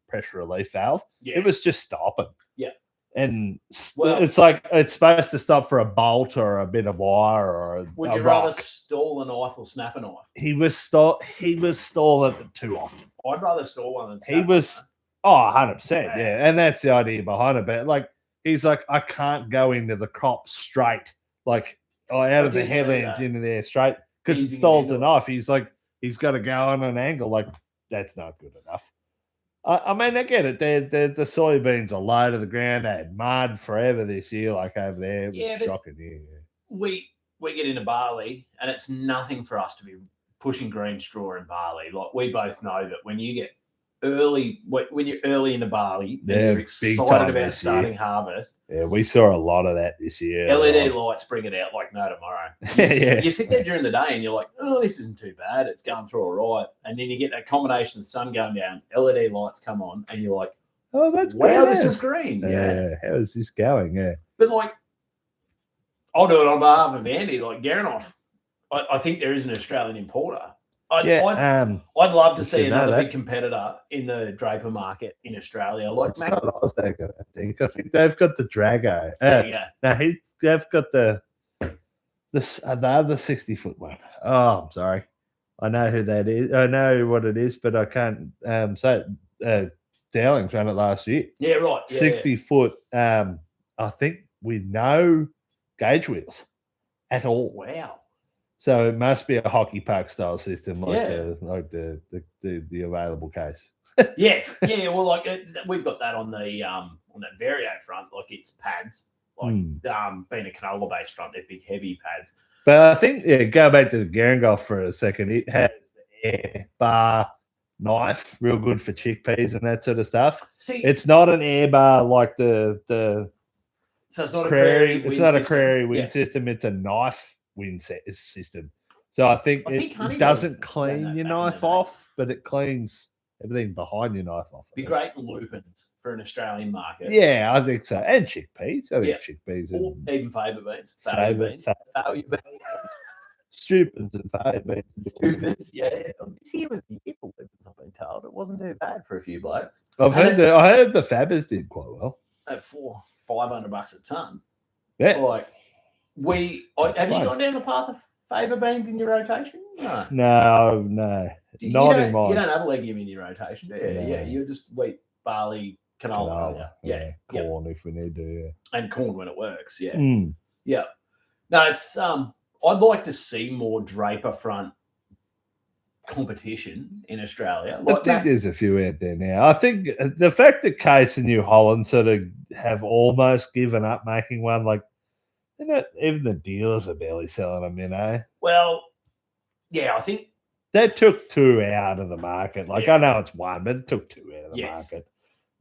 pressure relief valve. Yeah. It was just stopping. Yeah. And it's like it's supposed to stop for a bolt or a bit of wire or would you rather stall a knife or snap a knife? He was stalling it too often. I'd rather stall one than snap. He was 100%, yeah. And that's the idea behind it. But like he's like, I can't go into the crop straight, like out of the headlands into there straight because it stalls the knife. He's like, he's got to go on an angle. Like that's not good enough. I mean, I get it. The soybeans are low to the ground. They had mud forever this year, like over there. It was Yeah, but shocking. Yeah. we get into barley, and it's nothing for us to be pushing green straw in barley. Like we both know that when you get when you're early into barley, then Yeah, you're big excited time about this starting year. harvest. Yeah, we saw a lot of that this year. LED lights bring it out like no tomorrow. You sit there during the day and you're like, oh, this isn't too bad. It's going through all right. And then you get that combination of the sun going down, LED lights come on, and you're like, oh, that's wow, great. this is green. Yeah. How is this going? Yeah. But like, I'll do it on behalf of Andy, like Garanoff. I think there is an Australian importer. I'd love to see another big competitor in the Draper market in Australia. Like not Osdag, I think. I think they've got the Drago. No, they've got the other 60-foot one. Oh, I'm sorry. I know who that is. I know what it is, but I can't say it. Dowling's ran it last year. Yeah, right. Yeah, 60-foot. I think with no gauge wheels at all. Wow. So it must be a hockey puck style system, like the available case. Yes, yeah. Well, like we've got that on the on that Vario front, like it's pads, like being a canola based front, they're big heavy pads. But I think go back to the Garangolf for a second. It has air bar knife, real good for chickpeas and that sort of stuff. See, it's not an air bar like the. So it's not prairie. It's not a prairie wind system. It's a knife wind system. So I think it doesn't clean your knife off, but it cleans everything behind your knife off. Be great lupins for an Australian market. Yeah, I think so. And chickpeas. I think chickpeas. Or even fava beans. Fava beans. Stupids and fava beans. Stupids, yeah. This year was the year for lupins, I've been told. It wasn't too bad for a few blokes. I heard the fabbers did quite well. At $500 a ton. Yeah. Like have you gone down the path of fava beans in your rotation? No. No. Not in mine. You don't have a legume in your rotation, do you? No. Yeah, you're just wheat, barley, canola. Yeah. Corn if we need to, yeah. And corn when it works, yeah. Yeah. No, it's I'd like to see more Draper front competition in Australia. I think there's a few out there now. I think the fact that Case and New Holland sort of have almost given up making one, like even the dealers are barely selling them, you know. Well, yeah, I think they took two out of the market. Like I know it's one, but it took two out of the market.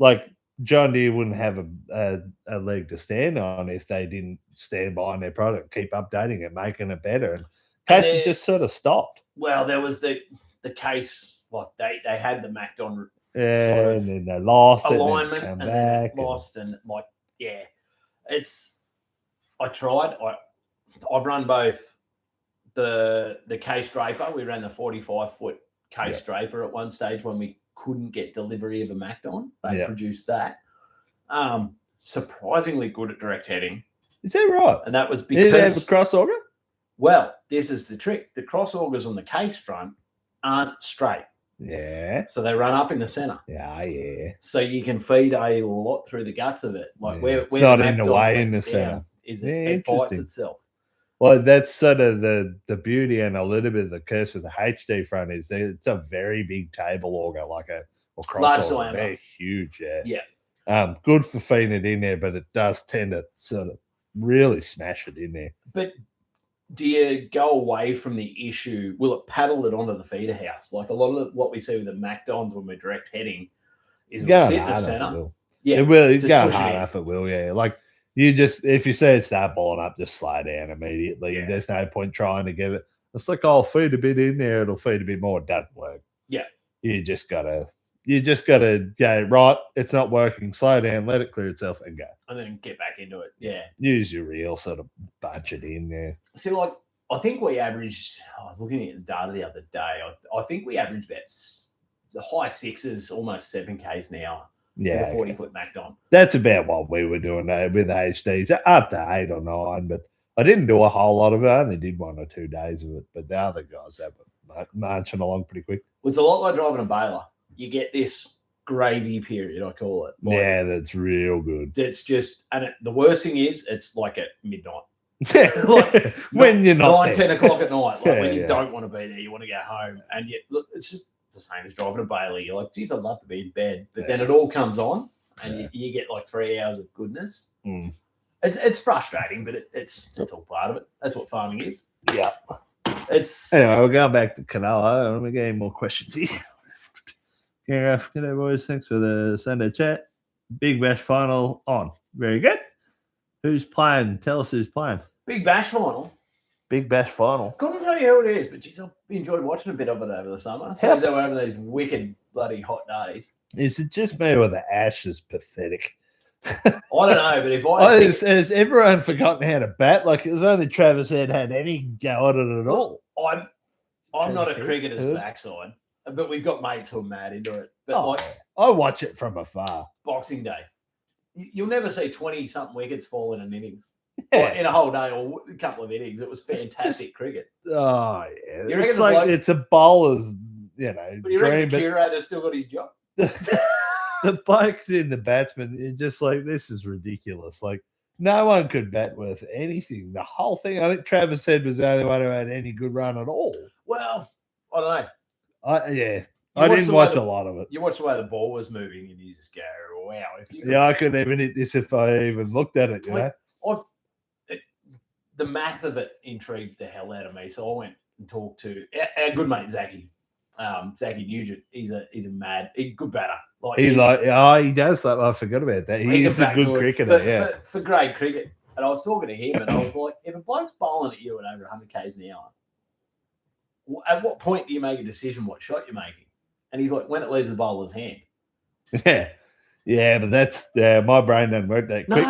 Like John Deere wouldn't have a leg to stand on if they didn't stand behind their product, keep updating it, making it better. And Case just sort of stopped. Well, there was the Case, like they had the MacDon and then they lost alignment and then lost and like it's I tried. I've run both the Case Draper. We ran the 45-foot Case Draper at one stage when we couldn't get delivery of a MacDon. They produced that. Surprisingly good at direct heading. Is that right? And that was because did it have a cross auger? Well, this is the trick. The cross augers on the Case front aren't straight. Yeah. So they run up in the center. Yeah. So you can feed a lot through the guts of it. Like where it's not in the way in the center. It fights itself. Well, that's sort of the beauty and a little bit of the curse with the HD front is that it's a very big table auger, like or cross auger. They're huge, yeah. Good for feeding it in there, but it does tend to sort of really smash it in there. But do you go away from the issue? Will it paddle it onto the feeder house? Like a lot of what we see with the MacDons when we're direct heading is we'll sit in the center. Yeah, it will. It's going hard enough. It will. Yeah, like you just if you see it start balling up, just slow down immediately. Yeah. There's no point trying to give it. It's like I'll feed a bit in there. It'll feed a bit more. It doesn't work. Yeah, you just gotta go right. It's not working. Slow down. Let it clear itself and go. And then get back into it. Yeah. Use your reel, sort of bunch it in there. See, like I think we averaged. I was looking at the data the other day. I think we averaged about the high 6s, almost 7Ks now. Yeah, with a 40-foot MacDon. That's about what we were doing with the HDs, up to 8 or 9. But I didn't do a whole lot of it. I only did 1 or 2 days of it. But the other guys that were marching along pretty quick. Well, it's a lot like driving a baler. You get this gravy period, I call it. Like, yeah, that's real good. It's just, and the worst thing is, it's like at midnight. When you're not 9, 10 o'clock at night, like when you don't want to be there, you want to go home, and yet look, it's just it's the same as driving a Bailey. You're like, geez, I'd love to be in bed. But then it all comes on and you get like 3 hours of goodness. Mm. It's frustrating, but it's all part of it. That's what farming is. Yeah. It's Anyway, we're going back to Canelo. Let me get any more questions here. Yeah, good boys. Thanks for the Sunday chat. Big Bash final on. Very good. Who's playing? Tell us who's playing. Big Bash final. Big Bash final. Couldn't tell you who it is, but geez, I've enjoyed watching a bit of it over the summer. So we're having those wicked bloody hot days. Is it just me or the ash is pathetic? I don't know, but if has everyone forgotten how to bat? Like it was only Travis had any go at it at all. I'm not a cricketer's backside, but we've got mates who are mad into it. But I watch it from afar. Boxing Day, you'll never see 20-something wickets fall in an innings. Yeah. In a whole day or a couple of innings. It was fantastic cricket. Oh yeah, it's like it's a bowler's, But you reckon the curator's still got his job? The bikes in the batsman, it's just like, this is ridiculous. Like, no one could bat with anything. The whole thing, I think Travis said, was the only one who had any good run at all. Well, I don't know. I didn't watch a lot of it. You watch the way the ball was moving and you just go, wow. I couldn't even hit this if I even looked at it, the math of it intrigued the hell out of me. So I went and talked to our good mate, Zachy Nugent. He's a good batter. He does that. I forgot about that. He's a good cricketer, for grade cricket. And I was talking to him, and I was like, if a bloke's bowling at you at over 100 k's an hour, at what point do you make a decision what shot you're making? And he's like, when it leaves the bowler's hand. Yeah, but that's my brain doesn't work that quick.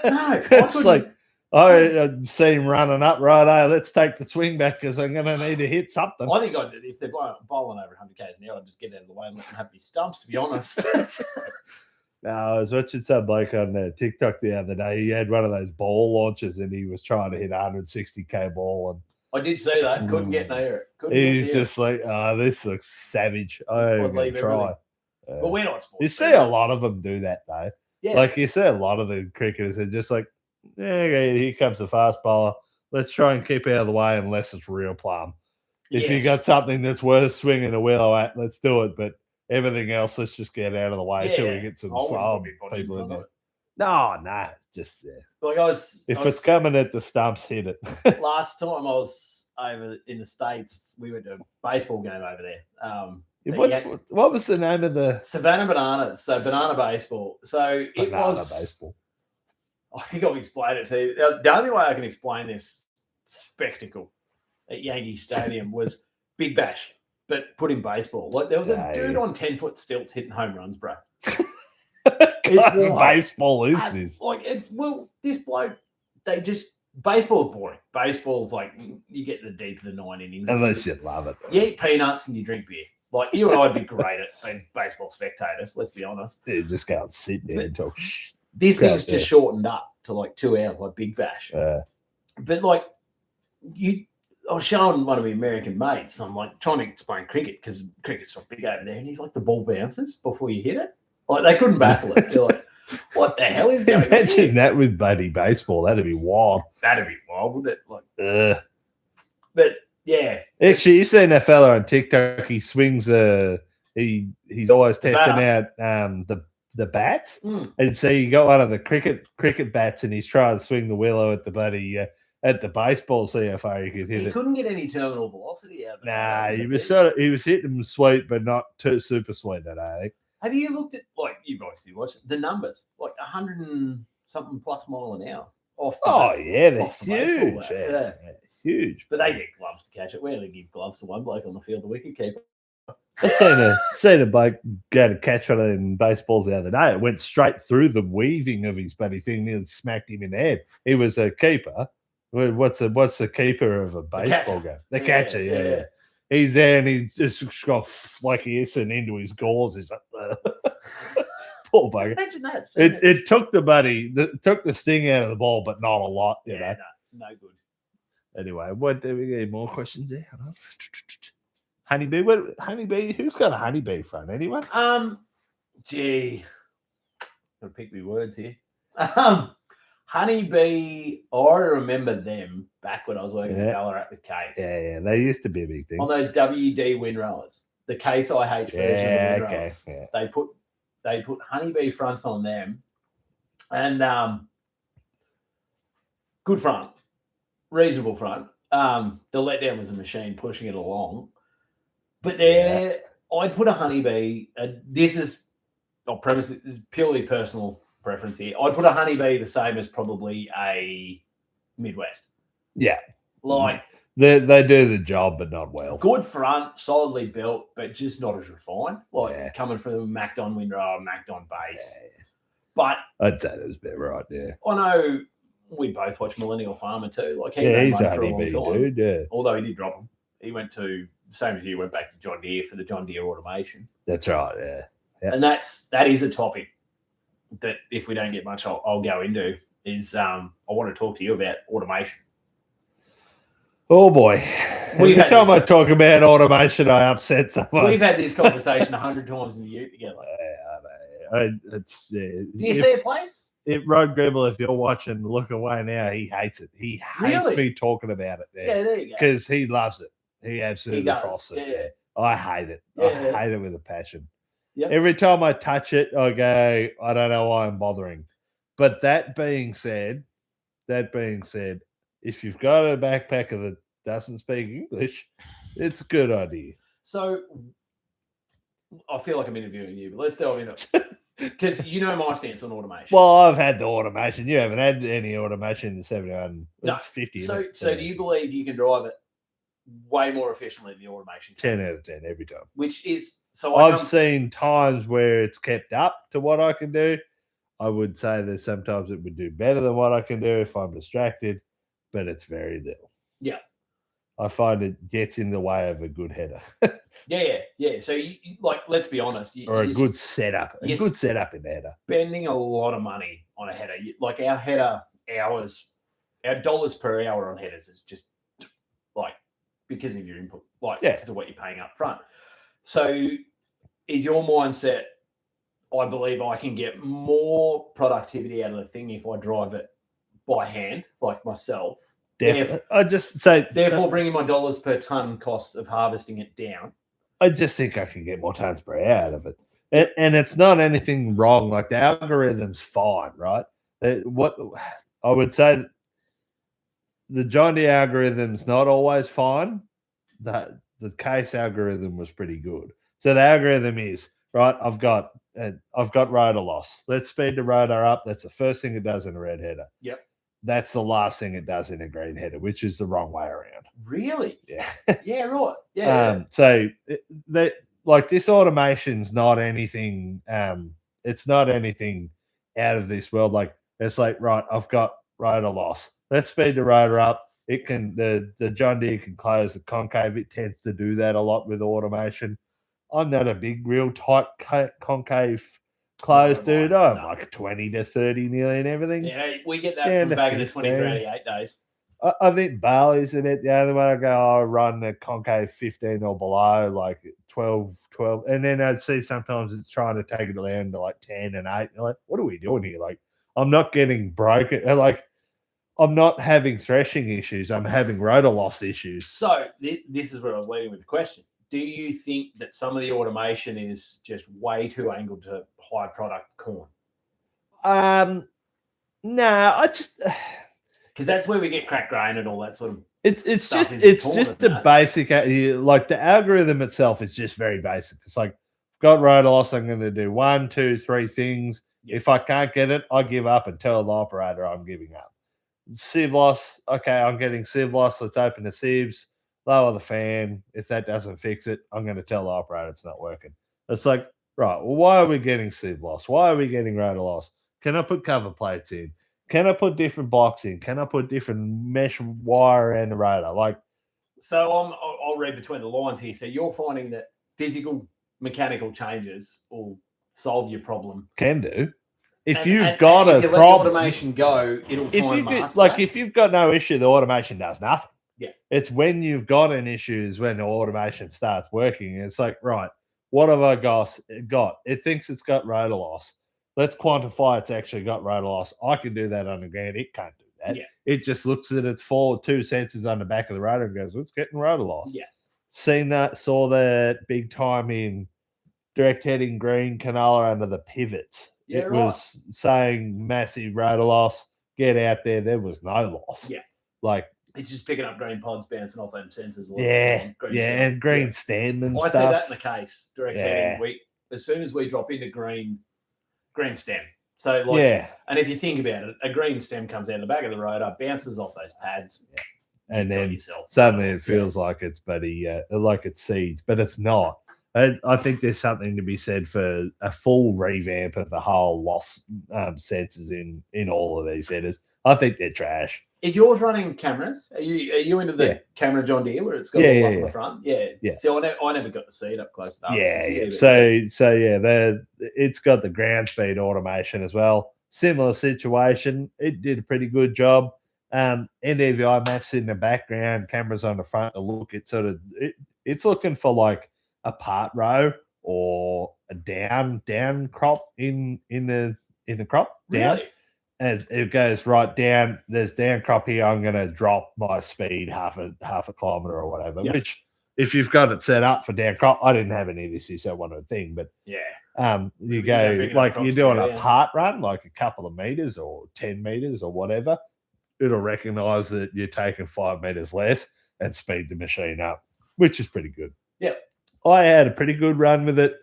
No, it's like I see him running up, right? Let's take the swing back because I'm going to need to hit something. I think if they're bowling over 100 k's an hour, I'd just get out of the way and let them have these stumps, to be honest. No, I was watching some bloke on TikTok the other day. He had one of those ball launches and he was trying to hit a 160k ball. And I did see that. Couldn't get near it. He's just like, this looks savage. I'm going to try. But we're not sports. You see a lot of them do that, though. Yeah. Like, you see a lot of the cricketers are just like, here comes the fast bowler. Let's try and keep out of the way unless it's real plum. If you got something that's worth swinging a willow at, let's do it. But everything else, let's just get out of the way until we get some slow people in there. No, it's just like if it's coming at the stumps, hit it. Last time I was over in the States, we went to a baseball game over there. What was the name of the Savannah Bananas? So banana baseball. So it was baseball. I think I've explained it to you. The only way I can explain this spectacle at Yankee Stadium was Big Bash, but put in baseball. Like there was a dude on 10-foot stilts hitting home runs, bro. It's baseball is this? This bloke, baseball's boring. Baseball's like you get the deep of the 9 innings. Unless you love it. You eat peanuts and you drink beer. Like you and I would be great at being baseball spectators, let's be honest. You just go and sit there and talk shit. This thing's just shortened up to like 2 hours, like Big Bash. But like I was showing one of my American mates. I'm like trying to explain cricket because cricket's so big over there, and he's like, the ball bounces before you hit it. Like they couldn't baffle it. They're like, what the hell is going on? Imagine that with buddy baseball. That'd be wild. That'd be wild, wouldn't it? Like, but yeah. Actually, you seen that fella on TikTok? He swings he's always testing out the bats, and so you got one of the cricket bats, and he's trying to swing the willow at the buddy at the baseball, see how far he could hit it. He couldn't get any terminal velocity out of it. Nah, he was hitting them sweet, but not too super sweet that day. Have you looked at you've obviously watched the numbers, like 100 and something plus mile an hour off? They're huge. Huge. But they get gloves to catch it. We only give gloves to one bloke on the field, the wicket keeper. I seen a bloke go to catch one in baseballs the other day. It went straight through the weaving of his bloody thing, nearly smacked him in the head. He was a keeper. What's the keeper of a baseball game? The catcher, yeah. He's there and he's just got flaky hissing into his gauze. He's like, poor bugger. Imagine that. It took took the sting out of the ball, but not a lot, you know. No good. Anyway, do we get more questions there? Honeybee, who's got a honeybee front? Anyone? Gotta pick my words here. Honeybee, I remember them back when I was working in Ballarat with Case. Yeah, they used to be a big thing. On those WD windrowers. the Case IH version Yeah, of the okay. Midrolls. Yeah. They put honeybee fronts on them, and good front, reasonable front. The letdown was a machine pushing it along, but there I'd put a honeybee. This is I'll premise it is purely personal preference here. I'd put a honeybee the same as probably a Midwest. Yeah. Like They do the job, but not well. good front, solidly built, but just not as refined. Like coming from a Macdon windrow, Macdon base. Yeah. But I'd say that was about right. Yeah. I know we both watched Millennial Farmer too. Like he He's ran a for a long honeybee time. dude. Yeah. Although he did drop him. He went to same as you went back to John Deere for the John Deere automation. That's right. Yeah. And that is a topic that if we don't get much, I'll go into. Is I want to talk to you about automation. Oh boy! Every time I talk about automation, I upset someone. We've had this conversation 100 times in the year together. Do you see a place? Rod Gribble, if you're watching, look away now. He hates it. He hates me talking about it. Yeah, there you go. Because he loves it. He absolutely froths it. Yeah. I hate it. Yeah, I hate it with a passion. Yep. Every time I touch it, I go, I don't know why I'm bothering. But that being said, if you've got a backpacker that doesn't speak English, it's a good idea. So I feel like I'm interviewing you, but let's delve into it. Because you know my stance on automation. Well, I've had the automation. You haven't had any automation in the 71. No. It's 50. So do you believe you can drive it way more efficiently than the automation? 10 out of 10 every time. Which is so I've seen times where it's kept up to what I can do. I would say that sometimes it would do better than what I can do if I'm distracted, but it's very little. Yeah. I find it gets in the way of a good header. Yeah. So, you like, let's be honest. Or a good setup. A good setup in the header. Spending a lot of money on a header. Like our header hours, our dollars per hour on headers is just like because of your input, because of what you're paying up front. So is your mindset, I believe I can get more productivity out of the thing if I drive it by hand, like myself. Definitely. I just say therefore bringing my dollars per ton cost of harvesting it down. I just think I can get more tons per hour out of it. And it's not anything wrong. Like the algorithm's fine, right? What I would say, the John Deere algorithm's not always fine. The Case algorithm was pretty good. So the algorithm is right. I've got rotor loss. Let's speed the rotor up. That's the first thing it does in a red header. Yep. That's the last thing it does in a green header, which is the wrong way around. Really? Yeah. Yeah. Right. Yeah. So like this automation's not anything. It's not anything out of this world. Like it's like, right, I've got rotor loss. Let's speed the rotor up. It can the John Deere can close the concave. It tends to do that a lot with automation. I'm not a big, real tight concave close, dude. I'm like 20 to 30 nearly and everything. Yeah, we get that from back in the 20-38 days. I think Barley's a bit the other way. I go, I run the concave 15 or below, like 12. And then I'd see sometimes it's trying to take it down to like 10 and 8. Like, what are we doing here? Like, I'm not getting broken. Like, I'm not having threshing issues. I'm having rotor loss issues. So this is where I was leading with the question. Do you think that some of the automation is just way too angled to high product corn? No, I just because that's where we get crack grain and all that sort of. It's just the basic. Like the algorithm itself is just very basic. It's like got rotor loss. I'm going to do 1, 2, 3 things. Yep. If I can't get it, I give up and tell the operator I'm giving up. Sieve loss. Okay, I'm getting sieve loss. Let's open the sieves. Lower the fan. If that doesn't fix it, I'm going to tell the operator it's not working. It's like, right, well, why are we getting sieve loss? Why are we getting rotor loss? Can I put cover plates in? Can I put different blocks in? Can I put different mesh wire and the rotor? Like, so I'll read between the lines here. So you're finding that physical, mechanical changes will solve your problem. Can do. If you've got a problem, let the automation go, it'll try and master like if you've got no issue, the automation does nothing. Yeah. It's when you've got an issue is when the automation starts working. It's like, right, what have I got? It thinks it's got rotor loss. Let's quantify it's actually got rotor loss. I can do that on the ground. It can't do that. Yeah. It just looks at its 2 sensors on the back of the rotor and goes, it's getting rotor loss. Yeah. saw that big time in direct heading green canola under the pivots. Yeah, it was saying massive rotor loss. Get out there. There was no loss. Yeah. Like, it's just picking up green pods bouncing off them sensors. And green stem and I stuff. see that in the case. Direct heading. As soon as we drop into green stem. So and if you think about it, a green stem comes out the back of the rotor, bounces off those pads, and then suddenly it feels like it's like it's seeds, but it's not. I think there's something to be said for a full revamp of the whole loss sensors in all of these headers. I think they're trash. Is yours running cameras? Are you into the camera John Deere where it's got all up in the front? Yeah. See, I never got to see it up close enough. It's got the ground speed automation as well. Similar situation. It did a pretty good job. NDVI maps in the background, cameras on the front to look. It's looking for like a part row or a down crop in the crop. Down. Really? And it goes right down. There's down crop here. I'm going to drop my speed half a kilometer or whatever. Yep. Which, if you've got it set up for down crop, I didn't have any of this. You said one other thing, but you go like you're doing a part run, like a couple of meters or 10 meters or whatever. It'll recognize that you're taking 5 meters less and speed the machine up, which is pretty good. Yeah, I had a pretty good run with it.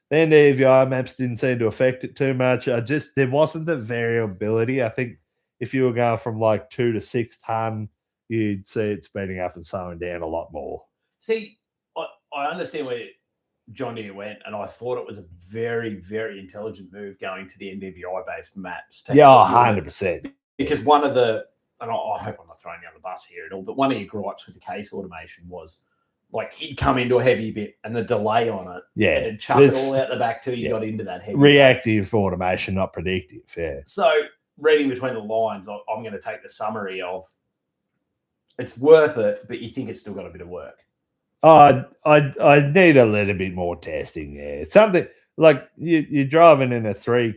The NDVI maps didn't seem to affect it too much. There wasn't the variability. I think if you were going from like 2 to 6 ton, you'd see it speeding up and slowing down a lot more. See, I understand where John Deere went, and I thought it was a very, very intelligent move going to the NDVI-based maps. 100%. Because one of the, and I hope I'm not throwing you on the bus here at all, but one of your gripes with the case automation was, like, he'd come into a heavy bit and the delay on it. Yeah. And it'd chuck it all out the back till you got into that heavy reactive automation, not predictive. Yeah. So reading between the lines, I'm going to take the summary of it's worth it, but you think it's still got a bit of work. I need a little bit more testing. Yeah. It's something like you're driving in a 3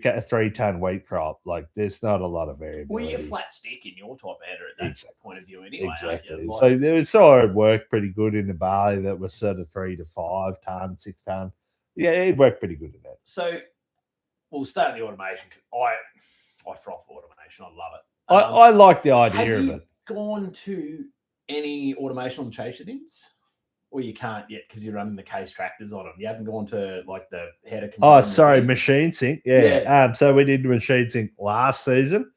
ton wheat crop. Like, there's not a lot of variability. Well, you're flat stick in your type header at that point of view anyway. Exactly. Like, so it worked pretty good in the barley that was sort of 3 to 5 ton, 6 ton. Yeah, it worked pretty good in that. So we'll start the automation. I froth automation. I love it. I like the idea of it. Have you gone to any automation on chaser bins? Or you can't yet because you're running the case tractors on them. You haven't gone to like the header. Machine sync. Yeah. So we did machine sync last season.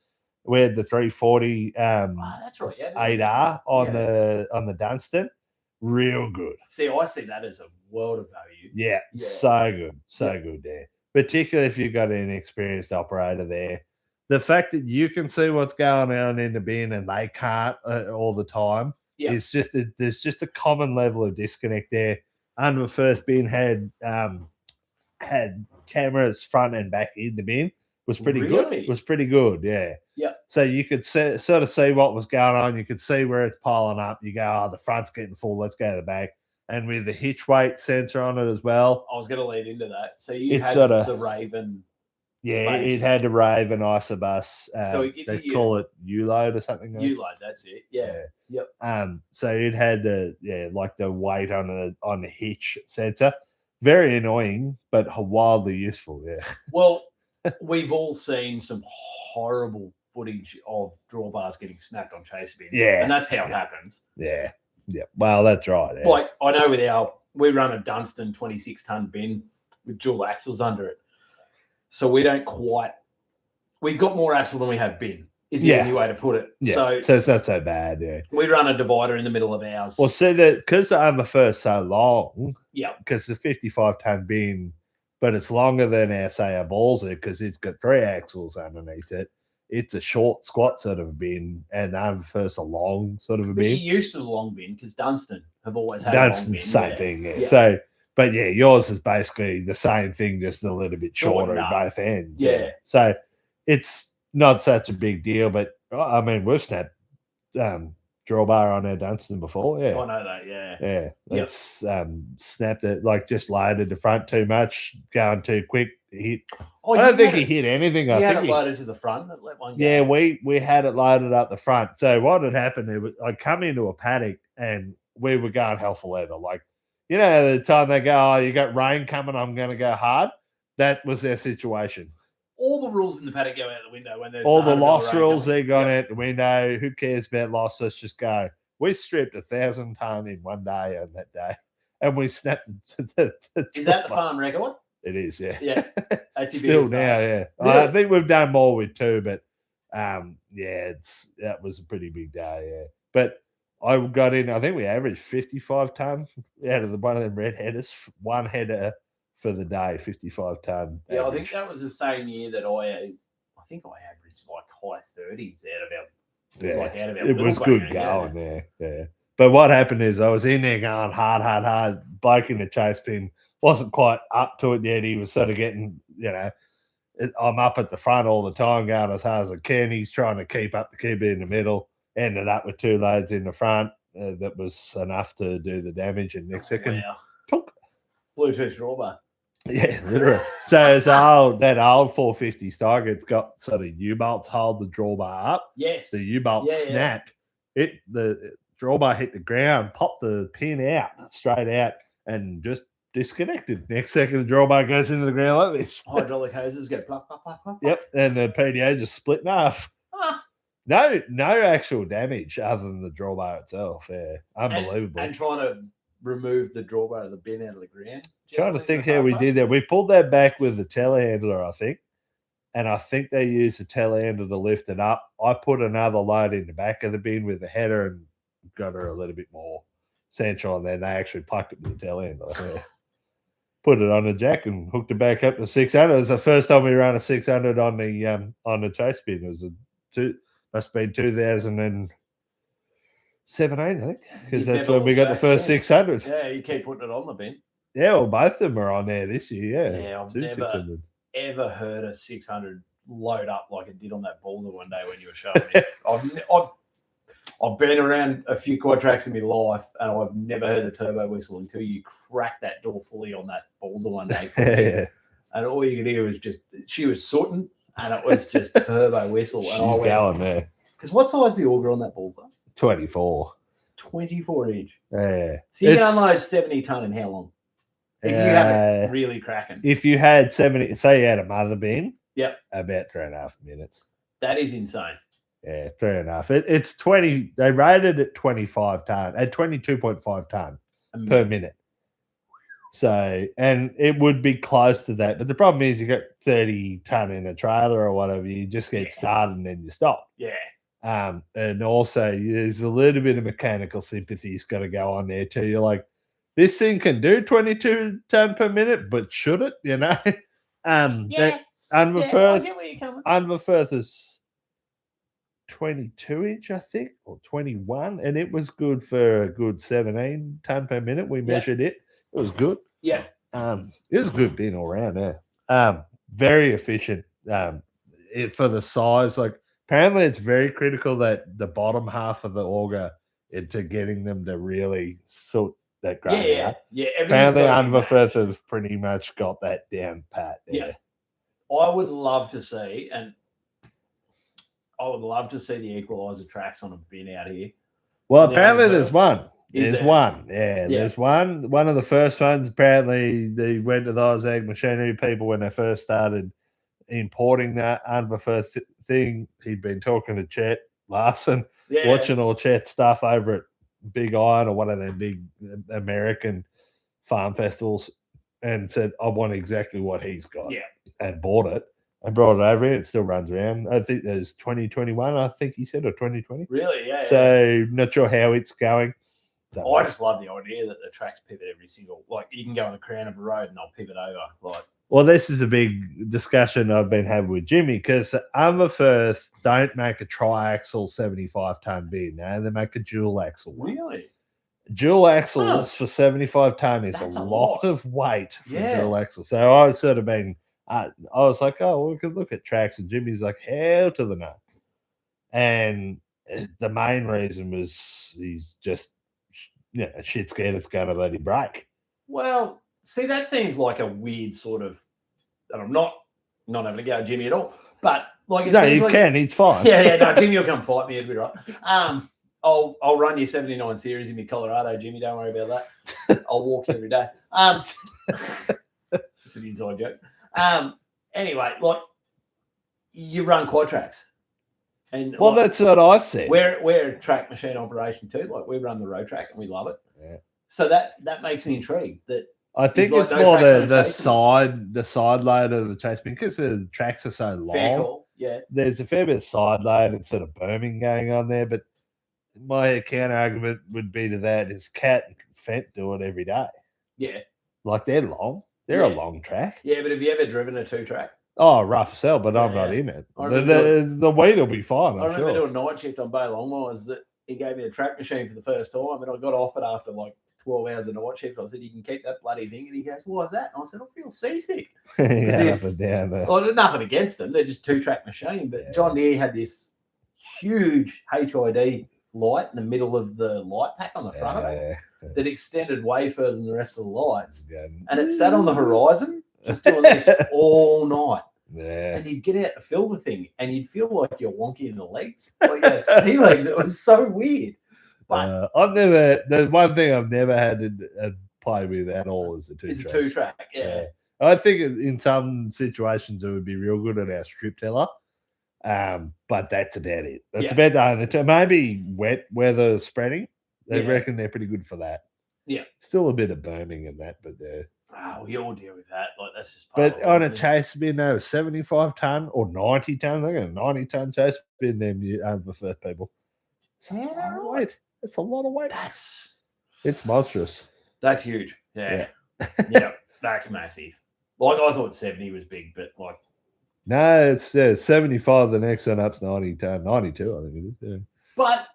We had the 340 that's right. 8R on the Dunstan. Real good. See, I see that as a world of value. Yeah. So good. So good there. Particularly if you've got an experienced operator there. The fact that you can see what's going on in the bin and they can't all the time. Yeah. It's just there's just a common level of disconnect there. Under the first bin had cameras front and back in the bin. Was pretty good. It was pretty good, yeah. Yeah. So you could sort of see what was going on. You could see where it's piling up. You go, the front's getting full. Let's go to the back. And with the hitch weight sensor on it as well. I was going to lead into that. So you had the Raven. Yeah, it had the Raven Isobus. So they call it U-load or something. U-load, that's it. Yeah. Yep. So it had the weight on the hitch sensor. Very annoying, but wildly useful. Yeah. Well, we've all seen some horrible footage of drawbars getting snapped on chaser bins. Yeah. And that's how it happens. Yeah. Yeah. Well, that's right. Yeah. Like, I know we run a Dunstan 26-ton bin with dual axles under it. So we don't quite. We've got more axle than we have bin. Is the easy way to put it. Yeah. So it's not so bad. Yeah. We run a divider in the middle of ours. Well, see that because the Armour so long. Yeah. Because the 55-ton bin, but it's longer than our balls are because it's got 3 axles underneath it. It's a short squat sort of bin, and the Armour's a long sort of a bin. You're used to the long bin because Dunstan have always had a long bin. Same thing. Yeah. So. But yeah, yours is basically the same thing, just a little bit shorter at both ends. Yeah. So it's not such a big deal, but I mean, we've snapped drawbar on our Dunstan before. Yeah. I know that. Yeah. Yeah. It's snapped it, like just loaded the front too much, going too quick. I don't think he hit anything. I think he had it loaded to the front. Let one go. Yeah, we had it loaded up the front. So what had happened? I'd come into a paddock and we were going hell for leather. Like, You know, the time they go, oh, you got rain coming, I'm going to go hard. That was their situation. All the rules in the paddock go out the window when there's all the loss rain rules coming. they got out the window. Who cares about loss? Let's just go. We stripped 1,000 ton in one day on that day, and we snapped the Is that the farm record? It is, yeah. Yeah, that's still now, yeah. Really? I think we've done more with 2, but yeah, that was a pretty big day, yeah. But I got in. I think we averaged 55 ton out of one of them red headers. One header for the day, 55 ton. Yeah, average. I think that was the same year that I think I averaged like high 30s out of our. Yeah, like out of our it was good going there. Yeah. But what happened is I was in there going hard. Bloke in the chase pin wasn't quite up to it yet. He was sort of getting, I'm up at the front all the time going as hard as I can. He's trying to keep up the QB in the middle. Ended up with 2 loads in the front. That was enough to do the damage. And next second, Bluetooth drawbar. Yeah, literally. So it's that old 450 Steiger, it's got sort of U-bolts hold the drawbar up. Yes. The U-bolt snapped. The drawbar hit the ground, popped the pin out, straight out, and just disconnected. Next second, the drawbar goes into the ground like this. Hydraulic hoses go plop, plop, plop, plop. Yep, and the PDA just split in half. No actual damage other than the drawbar itself. Yeah, unbelievable. And trying to remove the drawbar of the bin out of the ground. Trying to think how we did that. We pulled that back with the telehandler, I think. And I think they used the telehandler to lift it up. I put another load in the back of the bin with the header and got her a little bit more central. And then they actually plucked it with the telehandler. Yeah. Put it on the jack and hooked it back up to 600. It was the first time we ran a 600 on the chase bin. It was must have been 2017, I think, because that's when we got the first 600. Yeah, you keep putting it on the bin. Yeah, well, both of them are on there this year. Yeah, I've never ever heard a 600 load up like it did on that Boulder one day when you were showing me. I've been around a few quad tracks in my life, and I've never heard the turbo whistle until you cracked that door fully on that Boulder one day. Yeah. And all you could hear was she was sooting, and it was just turbo whistle. She's going there. Because what size is the auger on that Bullseye? 24. 24 inch. Yeah. So you can unload 70 ton in how long? If you have it really cracking. If you had 70, say you had a mother bin. Yep. About 3.5 minutes. That is insane. Yeah, 3.5. It's 20. They rated it 25 ton, at 22.5 ton per minute. So, and it would be close to that. But the problem is you got 30 ton in a trailer or whatever. You just get started and then you stop. Yeah. And also there's a little bit of mechanical sympathy's got to go on there too. You're like, this thing can do 22 ton per minute, but should it? Unverfirth is 22 inch, I think, or 21, and it was good for a good 17 ton per minute. We measured it. It was good. Yeah. It was a good bin all around there. Very efficient. For the size, like apparently it's very critical that the bottom half of the auger into getting them to really sort that grade out. Yeah. Apparently Unverfirth have pretty much got that down pat. Yeah. I would love to see, the equalizer tracks on a bin out here. Well, apparently there's one. There's one. Yeah. There's one. One of the first ones, apparently, they went to those ag machinery people when they first started importing that Unverfirth thing. He'd been talking to Chet Larson, watching all Chet's stuff over at Big Iron or one of them big American farm festivals, and said, I want exactly what he's got. Yeah. And bought it and brought it over here. It still runs around. I think there's 2021, I think he said, or 2020. Really? Yeah. So not sure how it's going. I just love the idea that the tracks pivot every single, like you can go on the crown of a road and I'll pivot over. Like, well, this is a big discussion I've been having with Jimmy because the Unverfirth don't make a triaxle 75 ton bin. Now they make a dual axle. Really? Dual axles for 75 ton is a lot of weight for dual axle. So I was sort of been, I was like, oh, we could look at tracks, and Jimmy's like, hell to the no. And the main reason was he's just, shit scared it's going to let him break. Well, see, that seems like a weird sort of, and I'm not having to go at Jimmy at all, but like it no, seems you like, can, he's fine. No, Jimmy will come fight me, it'll be right. I'll run your 79 series in my Colorado, Jimmy. Don't worry about that. I'll walk every day. It's an inside joke. Anyway, like you run quad tracks. And well, that's what I said. We're a track machine operation too. Like we run the road track and we love it. Yeah. So that makes me intrigued. That I think it's more the side load of the chase bin because the tracks are so long. Fair call. Yeah. There's a fair bit of side load and sort of berming going on there, but my counter argument would be to that is Cat and Fent do it every day. Yeah. Like they're long. They're a long track. Yeah, but have you ever driven a 2-track? Oh, rough as hell, but I'm not in it. The weight will be fine. I remember doing night shift on Bay Longmores that he gave me a track machine for the first time, and I got offered after like 12 hours of night shift. I said, "You can keep that bloody thing," and he goes, "Why is that?" And I said, "I feel seasick." Well, nothing against them; they're just 2-track machine. But John Deere had this huge HID light in the middle of the light pack on the front of it that extended way further than the rest of the lights, and it sat on the horizon. Just doing this all night. Yeah. And you'd get out to fill the thing and you'd feel like you're wonky in the legs. Like you had sea legs. It was so weird. But the one thing I've never had to play with at all is a 2-track. It's a 2-track, yeah. I think in some situations it would be real good at our strip teller. But that's about it. That's about the only time. Maybe wet weather spreading. They reckon they're pretty good for that. Yeah. Still a bit of berming in that, but we all deal with that. Like that's just. But on a chase bin, 75 ton or 90 ton. They're a 90 ton chase bin. Them the first people. It's a lot of weight. It's a lot of weight. It's monstrous. That's huge. Yeah. Yeah. That's massive. Like I thought 70 was big, but like. No, it's 75. The next one up's 90 ton, 92. I think it is. Yeah. But.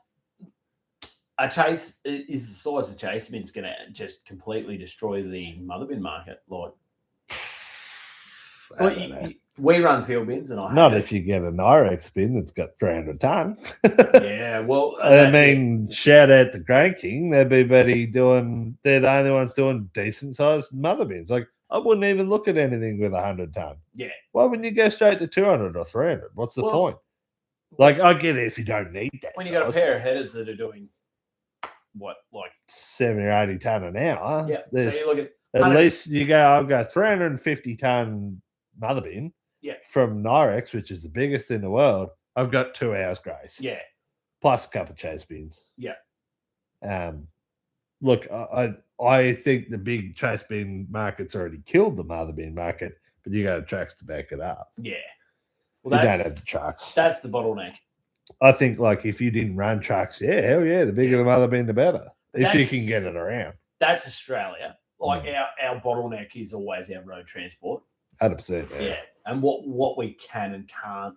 A chase is the size of chase bin's going to just completely destroy the mother bin market. Like, we run field bins, and not if you get an Irex bin that's got 300 ton. Yeah, well, I mean, shout out to Grain King. They're the only ones doing decent sized mother bins. Like, I wouldn't even look at anything with 100 ton. Yeah. Why wouldn't you go straight to 200 or 300? What's the point? Like, I get it if you don't need that. When you got a pair of headers that are doing. What, like 70 or 80 ton an hour? Yeah. So you look at least I'll go 350 ton mother bin. Yeah. From Nirex, which is the biggest in the world. I've got 2 hours grace. Yeah. Plus a couple of chase bins. Yeah. Look, I think the big chase bin market's already killed the mother bin market, but you got tracks to back it up. Yeah. Well, you don't have the trucks. That's the bottleneck. I think, like, if you didn't run trucks, hell yeah, the bigger the mother bin, the better. If you can get it around. That's Australia. Like, our bottleneck is always our road transport. 100%. Yeah. And what we can and can't.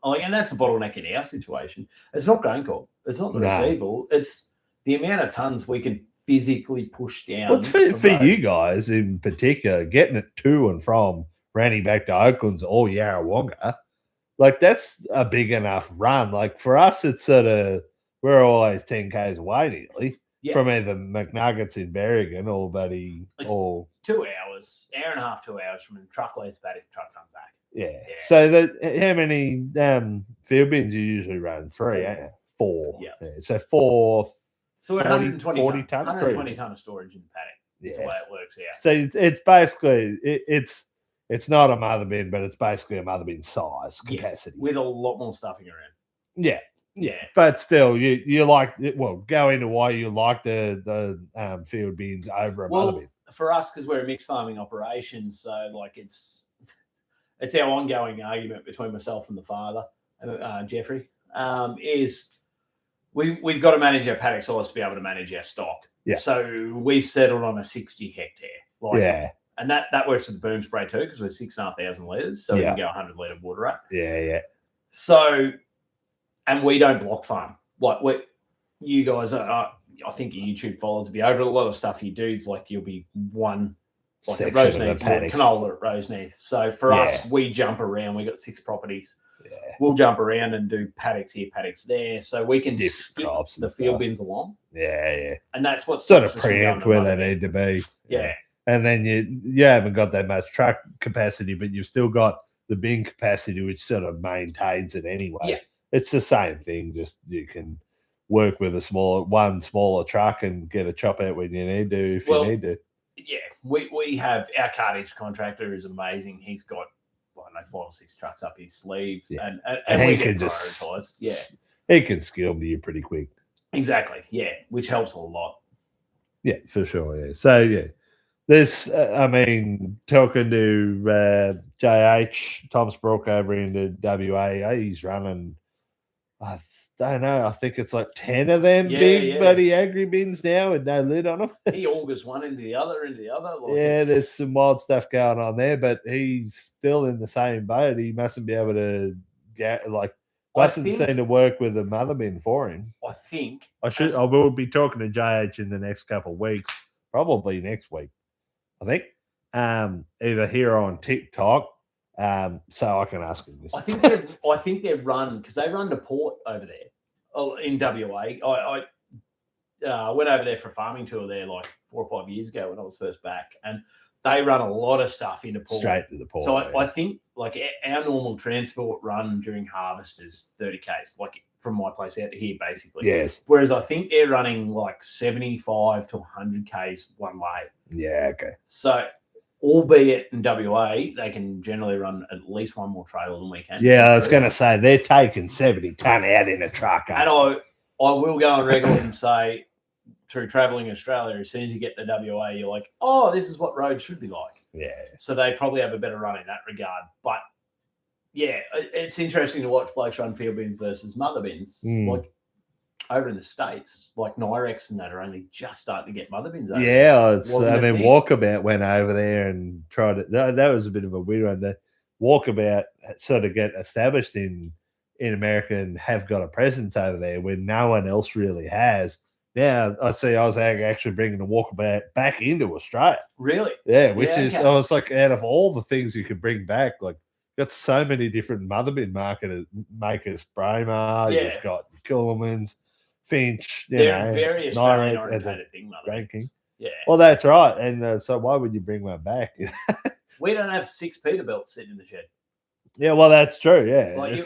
Like, and that's the bottleneck in our situation. It's not grain corp. It's not the receival. It's the amount of tons we can physically push down. Well, it's for you guys in particular, getting it to and from Randy back to Oakland's all Yarrawonga. Like, that's a big enough run. Like, for us, it's we're always 10 Ks away nearly from either McNuggets in Berrigan or 2 hours, hour and a half, 2 hours from the truck leaves paddock, truck comes back. Yeah. So how many field bins you usually run? 3, 4. Yeah. So 4. So 120 ton of storage in the paddock. That's the way it works out. So it's basically it's not a mother bin, but it's basically a mother bin size capacity with a lot more stuffing around. Yeah, but still, you like go into why you like the field bins over a mother bin. For us, because we're a mixed farming operation, so like it's our ongoing argument between myself and the father, Jeffrey, is we've got to manage our paddock size to be able to manage our stock. Yeah. So we've settled on a 60 hectare. And that works with the boom spray too, because we're 6,500 litres, so we can go 100 litre water rate. Yeah. So, and we don't block farm. Like you guys are, I think your YouTube followers will be over a lot of stuff you do. Is like you'll be one, like a Roseneath, canola at Roseneath. So for us, we jump around. We got 6 properties. Yeah. We'll jump around and do paddocks here, paddocks there, so we can skip the field bins along. Yeah. And that's what's sort of preempt where they need to be. Yeah. And then you haven't got that much truck capacity, but you've still got the bin capacity, which sort of maintains it anyway. Yeah. It's the same thing, just you can work with one smaller truck and get a chop out when you need to if you need to. Yeah, we have our cartage contractor is amazing. He's got, I don't know, 5 or 6 trucks up his sleeve, and we get prioritised. Yeah, he can skill you pretty quick. Exactly. Yeah, which helps a lot. Yeah, for sure. Yeah. So yeah, there's I mean, talking to JH Thomas Brook over in the WA, he's running. I don't know. I think it's like 10 of them big bloody agri bins now with no lid on them. He augers one into the other. Like there's some wild stuff going on there, but he's still in the same boat. He mustn't be able to get mustn't seem to work with the mother bin for him. I think I will be talking to JH in the next couple of weeks, probably next week. I think either here or on TikTok. So I can ask him this. I think they're run because they run to port over there in WA. I went over there for a farming tour there like 4 or 5 years ago when I was first back, and they run a lot of stuff into port. Straight to the port. So I think like our normal transport run during harvest is 30 k's, like from my place out to here, basically. Yes. Whereas I think they're running like 75 to 100 k's one way. Yeah. Okay. So, albeit in WA, they can generally run at least one more trailer than we can. Yeah, I was going to say they're taking 70 ton out in a truck. And I will go on record and say, through traveling in Australia, as soon as you get to WA, you're like, oh, this is what roads should be like. Yeah. So they probably have a better run in that regard. But yeah, it's interesting to watch blokes run field bins versus mother bins. Like over in the States, like Nyrex and that are only just starting to get mother bins over. Yeah, Walkabout went over there and tried it. That was a bit of a weird one. The Walkabout sort of get established in America and have got a presence over there where no one else really has. Now I see I was actually bringing the Walkabout back into Australia. Really? Yeah, which is I was like, out of all the things you could bring back, like got so many different mother bin makers. Braemar, you've got Killermans, Finch. They're very Australian oriented thing, mother bins. Yeah. Well, that's right. And so why would you bring one back? We don't have 6 Peterbilts sitting in the shed. Yeah, well, that's true. Yeah, like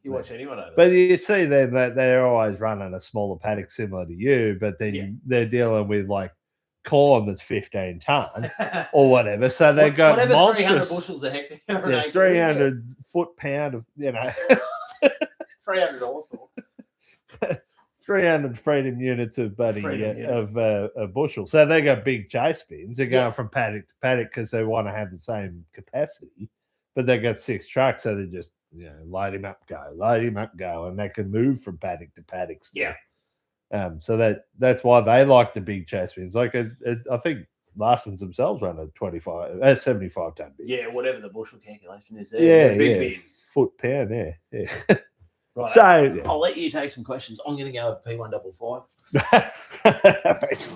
you watch anyone over but you see them that they're always running a smaller paddock similar to you, but then they're dealing with like corn that's 15 ton or whatever. So they got whatever monstrous 300 bushels a hectare. Yeah, 300 foot pound of 300 horse 300 freedom units of a bushel. So they got big chase bins. They're going from paddock to paddock because they want to have the same capacity, but they got 6 trucks, so they just load him up, go, and they can move from paddock to paddock still. So that's why they like the big chase bins. Like I think Larson's themselves run a 75 ton bin. Yeah, whatever the bushel calculation is there. Big bin. Foot pound, yeah. Right. So I'll let you take some questions. I'm going to go with P155.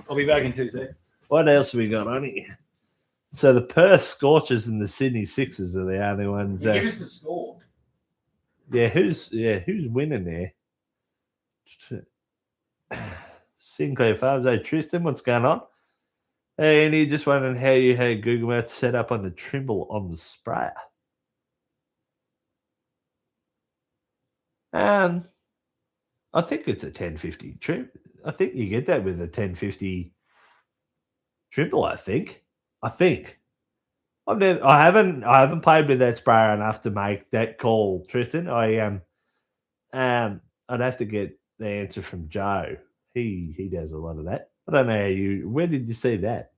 I'll be back in 2 seconds. What else have we got on here? So the Perth Scorchers and the Sydney Sixers are the only ones. Give us the score. Yeah, who's winning there? Sinclair Farms. Hey, Tristan, what's going on? Hey, and you just wondering how you had Google Maps set up on the Trimble on the sprayer. I think it's a 1050 trim. I think you get that with a 1050 Trimble. I think. I haven't played with that sprayer enough to make that call, Tristan. I'd have to get the answer from Joe. He does a lot of that. I don't know where did you see that?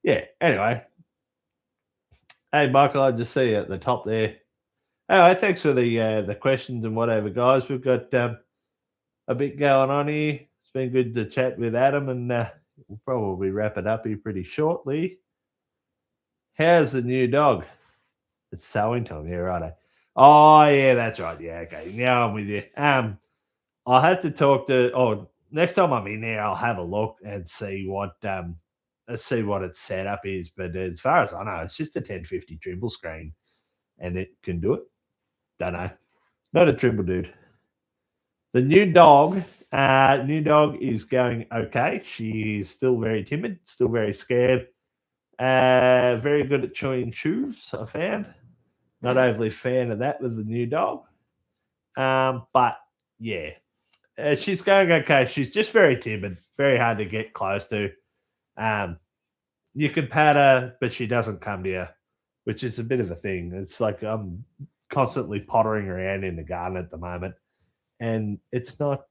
Yeah. Anyway, hey Michael, I just see you at the top there. Anyway, thanks for the questions and whatever, guys. We've got a bit going on here. It's been good to chat with Adam, and we'll probably wrap it up here pretty shortly. How's the new dog? It's sewing time, yeah, right. Oh, yeah, that's right. Yeah, okay. Now I'm with you. I'll have to talk to. Next time I'm in there, I'll have a look and see what its setup is. But as far as I know, it's just a 1050 Trimble screen, and it can do it. Don't know. Not a Trimble dude. The new dog is going okay. She is still very timid, still very scared. Very good at chewing shoes, I found. Not overly fan of that with the new dog. But yeah, she's going okay. She's just very timid, very hard to get close to. You can pat her, but she doesn't come to you, which is a bit of a thing. It's like I'm constantly pottering around in the garden at the moment, and it's not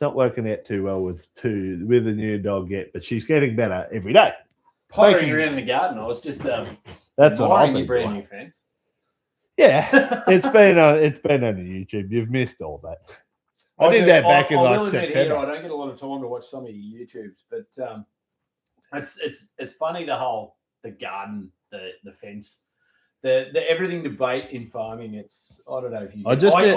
working out too well with a new dog yet. But she's getting better every day. Pottering around in the garden. I was just that's what I've been your brand doing. new fence. Yeah, it's been on YouTube. You've missed all that. I did that back in like September. Here, I don't get a lot of time to watch some of your YouTubes, but it's funny the garden, the fence, the everything debate in farming. It's I don't know if you. I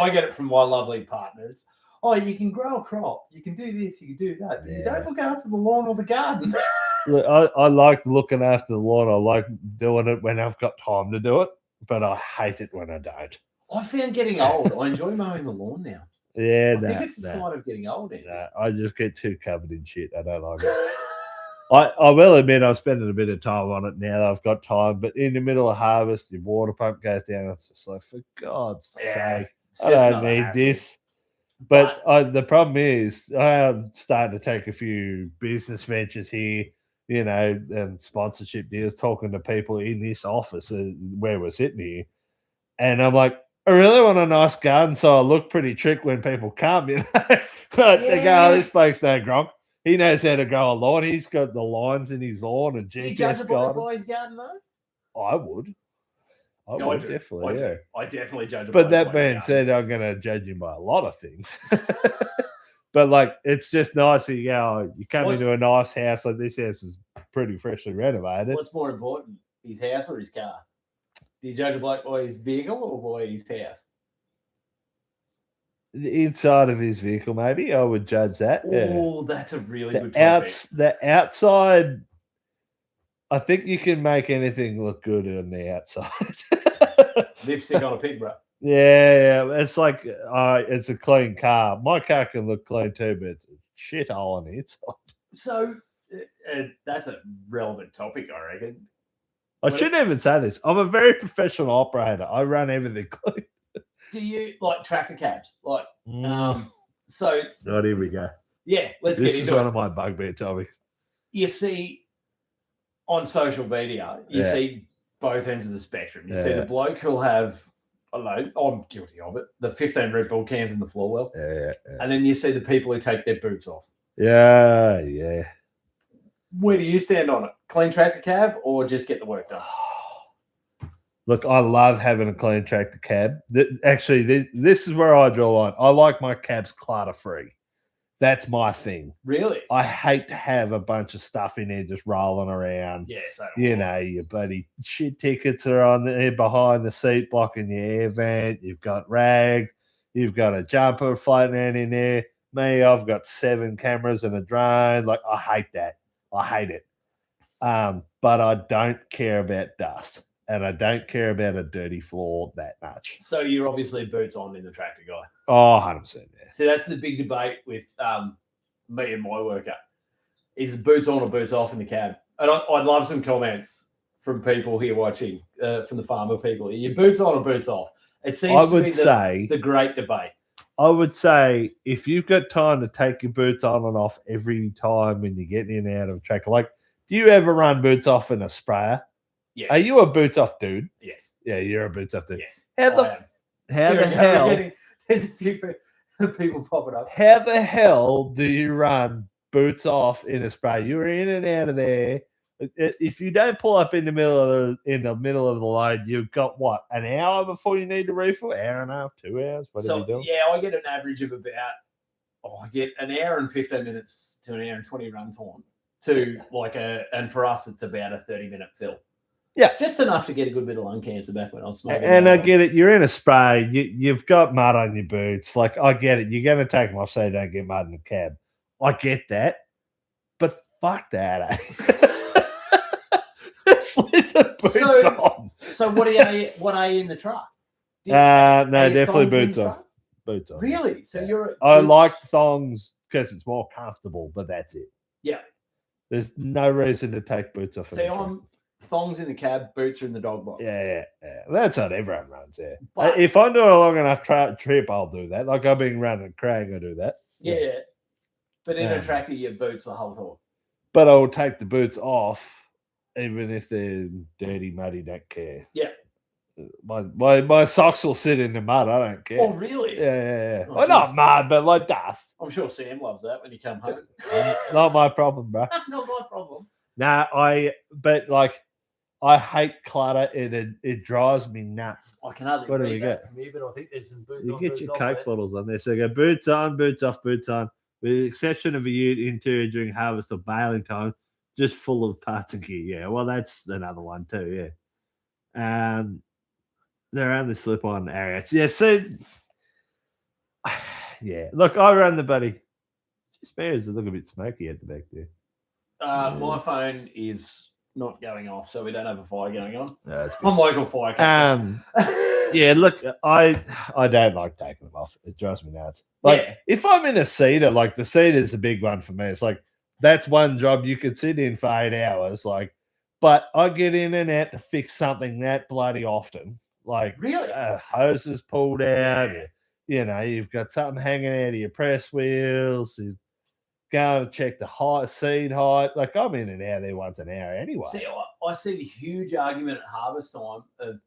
get it from my lovely partner. It's you can grow a crop, you can do this, you can do that, but you don't look after the lawn or the garden. Look, I like looking after the lawn. I like doing it when I've got time to do it, but I hate it when I don't. I found getting old. I enjoy mowing the lawn now. Yeah, I think it's a sign of getting old. I just get too covered in shit. I don't like it. I will admit I'm spending a bit of time on it now that I've got time, but in the middle of harvest, your water pump goes down. It's just like, for God's sake, I don't need this. But the problem is I'm starting to take a few business ventures here, and sponsorship deals, talking to people in this office where we're sitting here. And I'm like, I really want a nice garden, so I look pretty trick when people come, But they go, this bloke's no Gronk. He knows how to grow a lawn. He's got the lines in his lawn and GPS. Do you judge a boy's garden, though? I would. I would definitely, yeah. I definitely judge a But that being said, I'm going to judge him by a lot of things. But, like, it's just nice that you come into a nice house. Like, this house is pretty freshly renovated. What's more important, his house or his car? Do you judge a bloke by his vehicle or by his house? The inside of his vehicle, maybe. I would judge that. Oh, that's a really good topic. The outside, I think you can make anything look good on the outside. Lipstick on a pig, bro. Yeah. It's like it's a clean car. My car can look clean too, but it's a shithole on the inside. So that's a relevant topic, I reckon. I shouldn't even say this. I'm a very professional operator. I run everything clean. Do you like tractor cabs? Like, so. Right, here we go. Yeah, let's get into it. This is one of my bugbear topics. You see on social media, you see both ends of the spectrum. You see the bloke who'll have, I don't know, I'm guilty of it, the 15 Red Bull cans in the floor well. Yeah. And then you see the people who take their boots off. Yeah. Where do you stand on it? Clean tractor cab or just get the work done? Look, I love having a clean tractor cab. Actually, this is where I draw a line. I like my cabs clutter-free. That's my thing. Really? I hate to have a bunch of stuff in there just rolling around. Yes. Your bloody shit tickets are on there behind the seat blocking the air vent. You've got rags. You've got a jumper floating around in there. Me, I've got 7 cameras and a drone. Like, I hate that. I hate it. But I don't care about dust. And I don't care about a dirty floor that much. So you're obviously boots on in the tractor guy. Oh, 100%. Yeah. So that's the big debate with me and my worker. Is boots on or boots off in the cab? And I'd love some comments from people here watching, from the farmer people. Are you boots on or boots off? It seems to be the great debate. I would say if you've got time to take your boots on and off every time when you're getting in and out of a tractor, like, do you ever run boots off in a sprayer? Yes. Are you a boots off dude? Yes. Yeah, you're a boots off dude. Yes. How the hell? There's a few people popping up. How the hell do you run boots off in a spray? You're in and out of there. If you don't pull up in the middle of the load, you've got what, an hour before you need to refill? Hour and a half, 2 hours? Whatever you do. Yeah, I get an average of I get an hour and 15 minutes to an hour and 20 run time to and for us it's about a 30-minute fill. Yeah, just enough to get a good bit of lung cancer back when I was smoking. And I get it. You're in a spray. You've got mud on your boots. Like, I get it. You're going to take them off so you don't get mud in the cab. I get that. But fuck that, Just leave the boots on. So what are you in the truck? No, definitely boots on. Boots on. Really? So I like thongs because it's more comfortable, but that's it. Yeah. There's no reason to take boots off. See, I'm thongs in the cab, boots are in the dog box. Yeah. That's what everyone runs. Yeah. But- If I do a long enough trip, I'll do that. Like I've been running Crag, I do that. Yeah. But in a tractor, you boots the whole time. But I will take the boots off, even if they're dirty, muddy. Don't care. Yeah. My socks will sit in the mud. I don't care. Oh, really? Yeah. Oh, Well, not mud, but like dust. I'm sure Sam loves that when you come home. Not my problem, bro. Not my problem. Nah, I hate clutter. It drives me nuts. I can hardly What do read we that get? from you, but I think there's some boots You on, get boots your off Coke there. bottles on there. So go boots on, boots off, boots on. With the exception of a ute interior during harvest or baling time, just full of parts and gear. Yeah, well, that's another one too. Yeah. They're only slip on areas. Yeah, so yeah. Look, I run the buddy. Spares a little bit smoky at the back there. My phone is not going off, so we don't have a fire going on. No, that's good. I'm local fire. Yeah, look, I don't like taking them off. It drives me nuts. Like if I'm in a cedar, like the cedar is the big one for me. It's like that's one job you could sit in for 8 hours. Like, but I get in and out to fix something that bloody often. Like really, hoses pulled out. You know, you've got something hanging out of your press wheels. You go and check the seed height. Like I'm in and out there once an hour anyway. See, I see the huge argument at harvest time of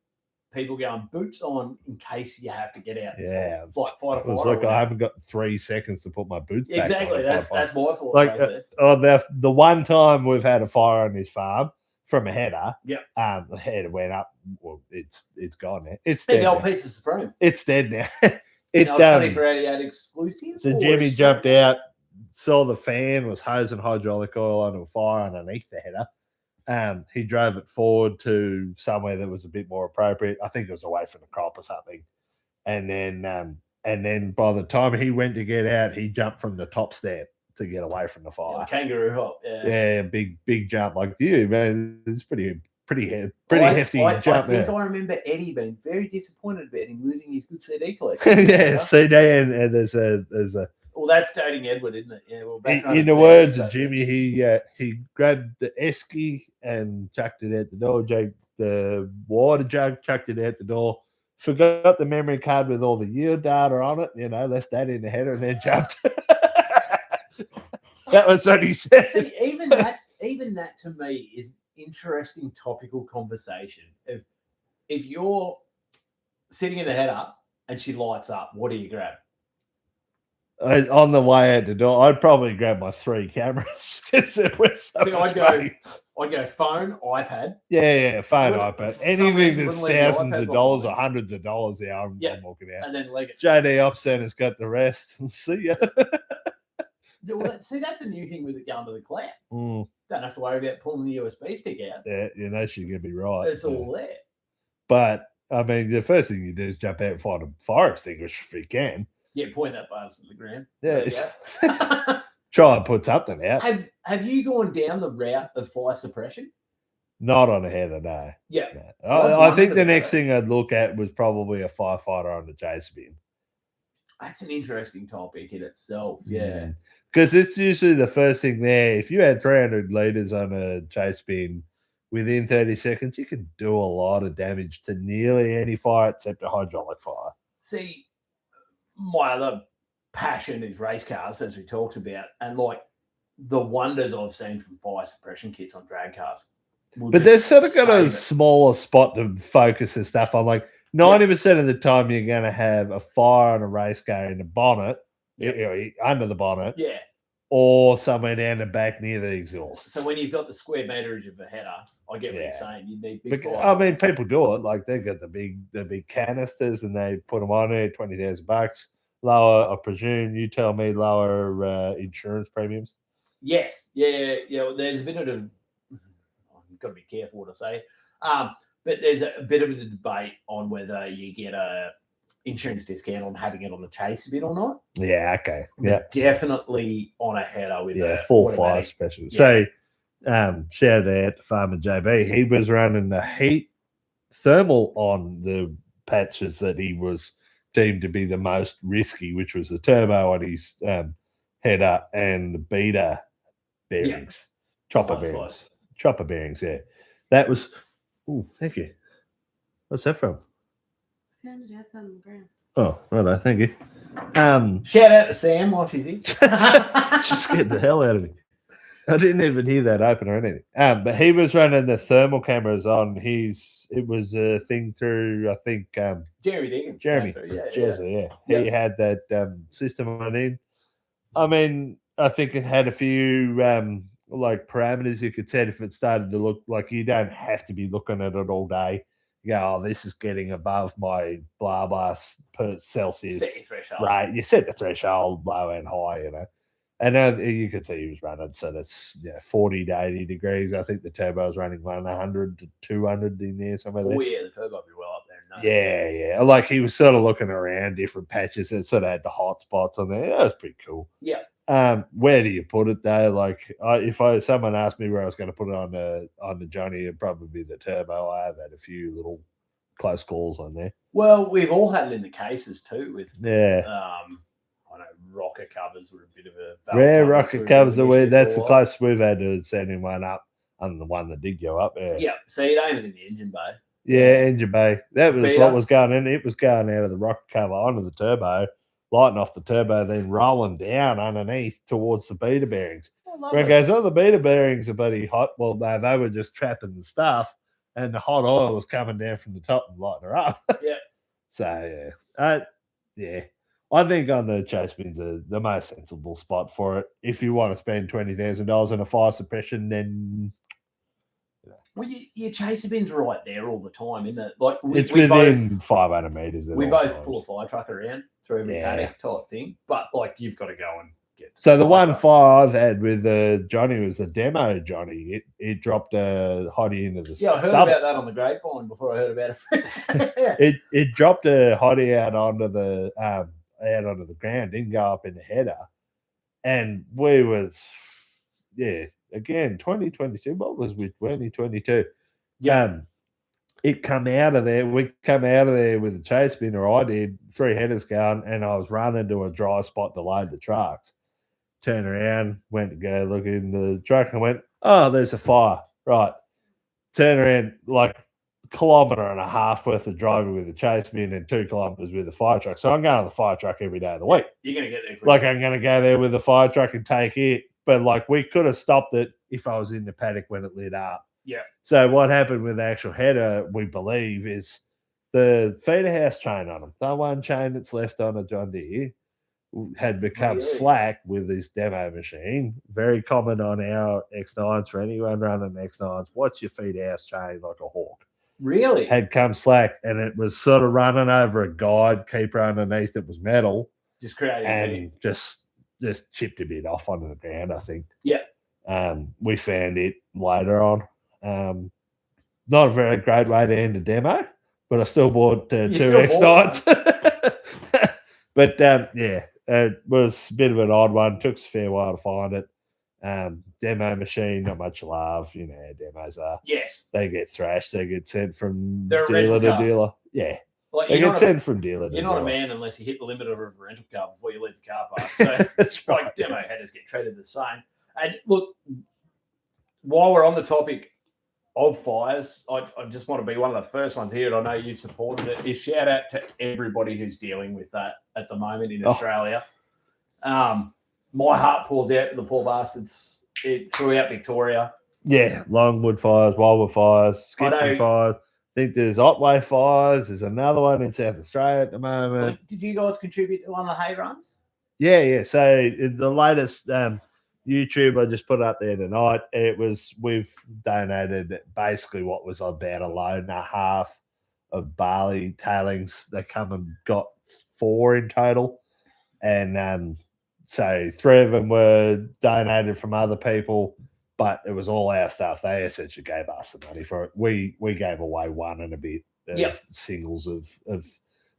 people going boots on in case you have to get out. Yeah, like fight or flight. It's like I haven't got 3 seconds to put my boots back exactly. on. That's my fault. Like the one time we've had a fire on this farm from a header. Yeah. The header went up. Well, it's gone now. It's the dead. old Pizza Supreme. It's dead now. 2488 exclusive. So Jimmy jumped out, saw the fan was hosing hydraulic oil onto a fire underneath the header. He drove it forward to somewhere that was a bit more appropriate. I think it was away from the crop or something. And then by the time he went to get out, he jumped from the top step to get away from the fire. Yeah, kangaroo hop. Yeah, big jump like you, man. It's pretty hefty jump. I think I remember Eddie being very disappointed about him losing his good CD collection. Yeah, CD and there's a. Well, that's dating Edward, isn't it? Yeah. Well, in the words of Jimmy, he grabbed the esky and chucked it out the door. The water jug, chucked it out the door. Forgot the memory card with all the yield data on it. You know, left that in the header and then jumped. That was what he said. See, even that to me is interesting topical conversation. If you're sitting in the header and she lights up, what do you grab? On the way out the door, I'd probably grab my 3 cameras because it was so much money. I'd go phone, iPad. Yeah, phone, iPad. Anything that's thousands of dollars or hundreds of dollars, I'm walking out. And then leg it. JD Op Center's got the rest. See ya. Well, that's a new thing with it going to the cloud. Don't have to worry about pulling the USB stick out. Yeah, you know she's gonna be right. It's all there. But I mean, the first thing you do is jump out and find a fire extinguisher if you can. Yeah, point that buzz at the ground. Yeah. Try and put something out. Have you gone down the route of fire suppression? Not on a header, no. Yeah. No. I think the next thing I'd look at was probably a firefighter on the chase bin. That's an interesting topic in itself. Yeah. Because it's usually the first thing there. If you had 300 litres on a chase bin within 30 seconds, you can do a lot of damage to nearly any fire except a hydraulic fire. See, my other passion is race cars, as we talked about, and like the wonders I've seen from fire suppression kits on drag cars. But they've sort of got a smaller spot to focus and stuff on. Like 90% of the time, you're going to have a fire on a race car in the bonnet, under the bonnet, or somewhere down the back near the exhaust. So when you've got the square meterage of a header, I get what you're saying. You need big fire. I mean, people do it. Like they've got the big canisters and they put them on there, $20,000. Lower, I presume. You tell me, lower insurance premiums. Yes, yeah. Well, there's a bit of I've got to be careful what I say, but there's a bit of a debate on whether you get a insurance discount on having it on the chase bit or not. Yeah, okay. Yeah, definitely on a header with a full fire special. So, shout out to Farmer JB. He was running the heat thermal on the patches that he was deemed to be the most risky, which was the turbo on his header and the beater bearings, chopper bearings, yeah. That was. Oh, thank you. What's that from? Found it outside on the ground. Oh, right, thank you. Shout out to Sam while she's in. She scared the hell out of me. I didn't even hear that open or anything. But he was running the thermal cameras on his. It was a thing through, I think, Jeremy Diggins. Jeremy, Jezza, yeah. He had that system on in. I mean, I think it had a few like parameters you could set if it started to look like you don't have to be looking at it all day. You go, oh, this is getting above my blah blah per Celsius. Set your threshold. Right, you set the threshold low and high, you know. And you could see he was running, so that's 40 to 80 degrees. I think the turbo was running 100 to 200 in there, somewhere there. Oh, yeah, the turbo would be well up there. No. Yeah. Like he was sort of looking around different patches and sort of had the hot spots on there. That was pretty cool. Yeah. Where do you put it though? Like, if someone asked me where I was going to put it on the Johnny, it'd probably be the turbo. I have had a few little close calls on there. Well, we've all had it in the cases too. With I know rocker covers were a bit of a rare rocker covers. That's the closest we've had to sending one up, and the one that did go up. Yeah. So it ain't in the engine bay. Yeah, engine bay. That was what was going in. It was going out of the rocker cover onto the turbo, lighting off the turbo, then rolling down underneath towards the beta bearings. Where it goes, the beta bearings are bloody hot. Well, no, they were just trapping the stuff, and the hot oil was coming down from the top and lighting her up. Yeah. So, I think on the chase bins are the most sensible spot for it. If you want to spend $20,000 on a fire suppression, then well, your chaser bin's right there all the time, isn't it? Like it's within 500 meters. We both pull a fire truck around through every paddock type thing, but like you've got to go and get. So the one fire I've had with Johnny was the demo Johnny. It dropped a hottie into the I heard about that on the grapevine before I heard about it. It dropped a hottie out onto the ground, didn't go up in the header, and we was again 2022. What was with 2022? It come out of there. We come out of there with a chase bin, or I did 3 headers going, and I was running to a dry spot to load the trucks. Turned around, went to go look in the truck, and went, oh, there's a fire. Right. Turn around, like a kilometre and a half worth of driving with a chase bin and 2 kilometres with a fire truck. So I'm going to the fire truck every day of the week. You're going to get there quick. Like I'm going to go there with the fire truck and take it. But like we could have stopped it if I was in the paddock when it lit up. Yeah. So what happened with the actual header, we believe, is the feeder house chain on them, the one chain that's left on a John Deere, had become slack with this demo machine. Very common on our X9s. For anyone running X9s, watch your feeder house chain like a hawk. Really? Had come slack, and it was sort of running over a guide keeper underneath that was metal. Just creating and just chipped a bit off onto the ground, I think. Yeah. We found it later on. Not a very great way to end a demo, but I still bought 2 X9s. But it was a bit of an odd one. Took us a fair while to find it. Demo machine, not much love. You know how demos are. Yes. They get thrashed. They get sent from dealer to dealer. Yeah. Like they get sent from dealer to dealer. You're not a man unless you hit the limit of a rental car before you leave the car park. So that's right. Like demo headers get treated the same. And look, while we're on the topic of fires, I just want to be one of the first ones here, and I know you supported it, is shout out to everybody who's dealing with that at the moment in Australia. My heart pours out to the poor bastards throughout Victoria. Yeah, Longwood fires, Wildwood fires, Skipton fires. I think there's Otway fires. There's another one in South Australia at the moment. Did you guys contribute to one of the hay runs? Yeah. So the latest YouTube, I just put up there tonight. We've donated basically what was about a load and a half of barley tailings. They come and got 4 in total, and so 3 of them were donated from other people, but it was all our stuff. They essentially gave us the money for it. We gave away 1 and a bit of singles of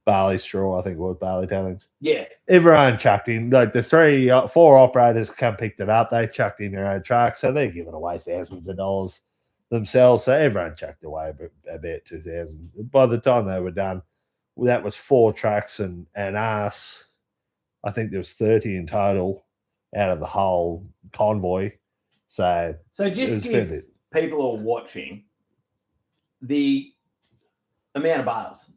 barley straw, I think it was barley tailings. Yeah. Everyone chucked in. Like the 4 operators come picked it up. They chucked in their own trucks, so they're giving away thousands of dollars themselves. So everyone chucked away about 2,000. By the time they were done, that was 4 trucks and us. I think there was 30 in total out of the whole convoy. So just give people who are watching the amount of bars.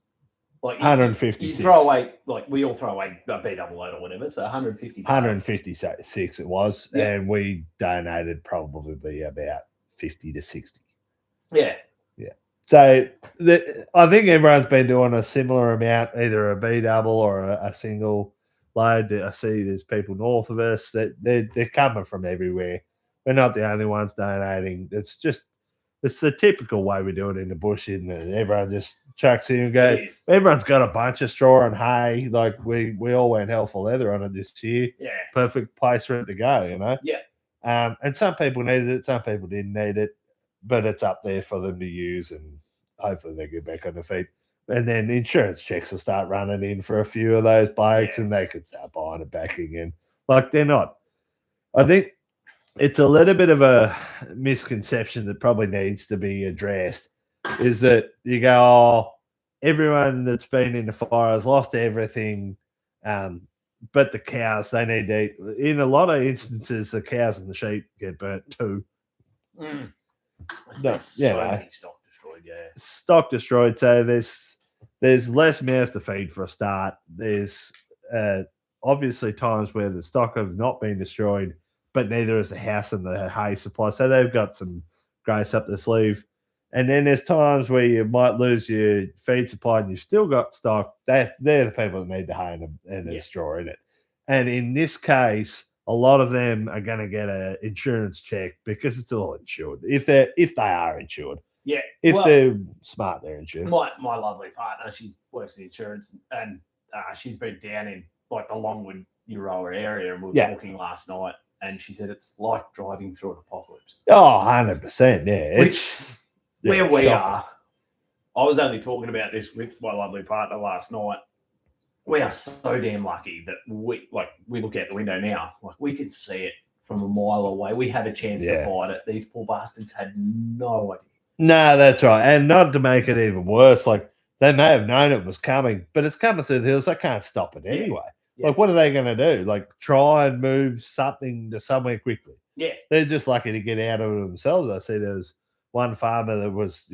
Like 156. You throw away, like we all throw away a B double O or whatever, so 150 bars. 156 it was, Yeah. and we donated probably about 50 to 60. Yeah. So I think everyone's been doing a similar amount, either a B double or a single load. I see there's people north of us that they're coming from everywhere. We're not the only ones donating. It's the typical way we do it in the bush, isn't it? Everyone just chucks in and go. It is. Everyone's got a bunch of straw and hay. Like we all went hell for leather on it this year. Yeah. Perfect place for it to go, you know? Yeah. And some people needed it, some people didn't need it, but it's up there for them to use, and hopefully they get back on their feet. And then insurance checks will start running in for a few of those bikes, and they could start buying it back again. Like they're not. I think it's a little bit of a misconception that probably needs to be addressed, is that you go, oh, everyone that's been in the fire has lost everything, but the cows, they need to eat. In a lot of instances, the cows and the sheep get burnt too. Mm. Many stock destroyed, yeah. Stock destroyed, so there's less mouths to feed for a start. There's obviously times where the stock have not been destroyed, but neither is the house and the hay supply. So they've got some grace up their sleeve. And then there's times where you might lose your feed supply and you've still got stock. They're the people that need the hay and the straw in it. And in this case, a lot of them are going to get an insurance check because it's all insured. If they are insured. Yeah. If they're smart, they're insured. My lovely partner, she works in insurance, and she's been down in like the Longwood Euroa area, and we were talking last night, and she said it's like driving through an apocalypse. Oh, 100%, yeah. It's where we are. I was only talking about this with my lovely partner last night. We are so damn lucky that we look out the window now, like we can see it from a mile away. We have a chance to fight it. These poor bastards had no idea. No, that's right. And not to make it even worse, like they may have known it was coming, but it's coming through the hills. They can't stop it anyway. Yeah. Like, what are they going to do? Like, try and move something to somewhere quickly. Yeah. They're just lucky to get out of it themselves. I see there was one farmer that was,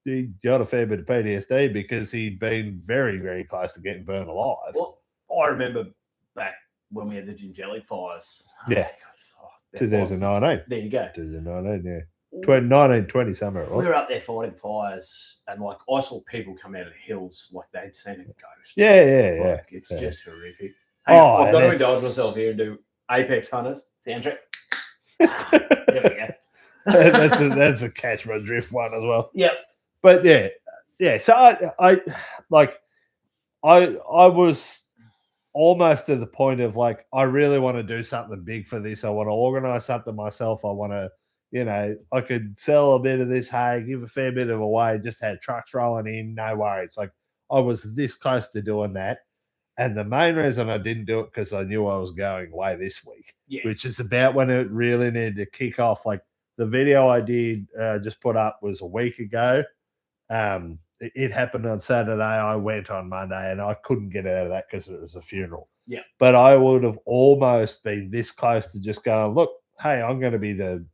he got a fair bit of PTSD because he'd been very, very close to getting burned alive. Well, I remember back when we had the Gingellic fires. Yeah. 2019. There you go. 2019, yeah. 1920 somewhere. Right? We were up there fighting fires, and like I saw people come out of the hills like they'd seen a ghost. Yeah. It's just horrific. Hey, I've got to indulge myself here and do Apex Hunters soundtrack. There we go. that's a catch my drift one as well. Yep. But yeah. So I was almost to the point of like, I really want to do something big for this. I want to organize something myself. I want to, I could sell a bit of this hay, give a fair bit of away, just had trucks rolling in, no worries. Like I was this close to doing that. And the main reason I didn't do it because I knew I was going away this week, which is about when it really needed to kick off. Like the video I did just put up was a week ago. It happened on Saturday. I went on Monday and I couldn't get out of that because it was a funeral. Yeah. But I would have almost been this close to just going, look, hey, I'm going to be the,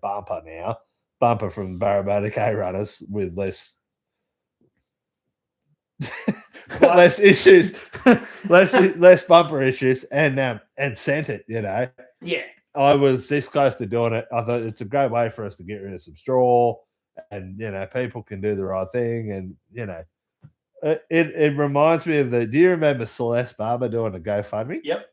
bumper now. Bumper from Barrabout K runners with less issues, less bumper issues, and sent it, Yeah. I was this close to doing it. I thought it's a great way for us to get rid of some straw, and people can do the right thing, and it reminds me of do you remember Celeste Barber doing a GoFundMe? Yep.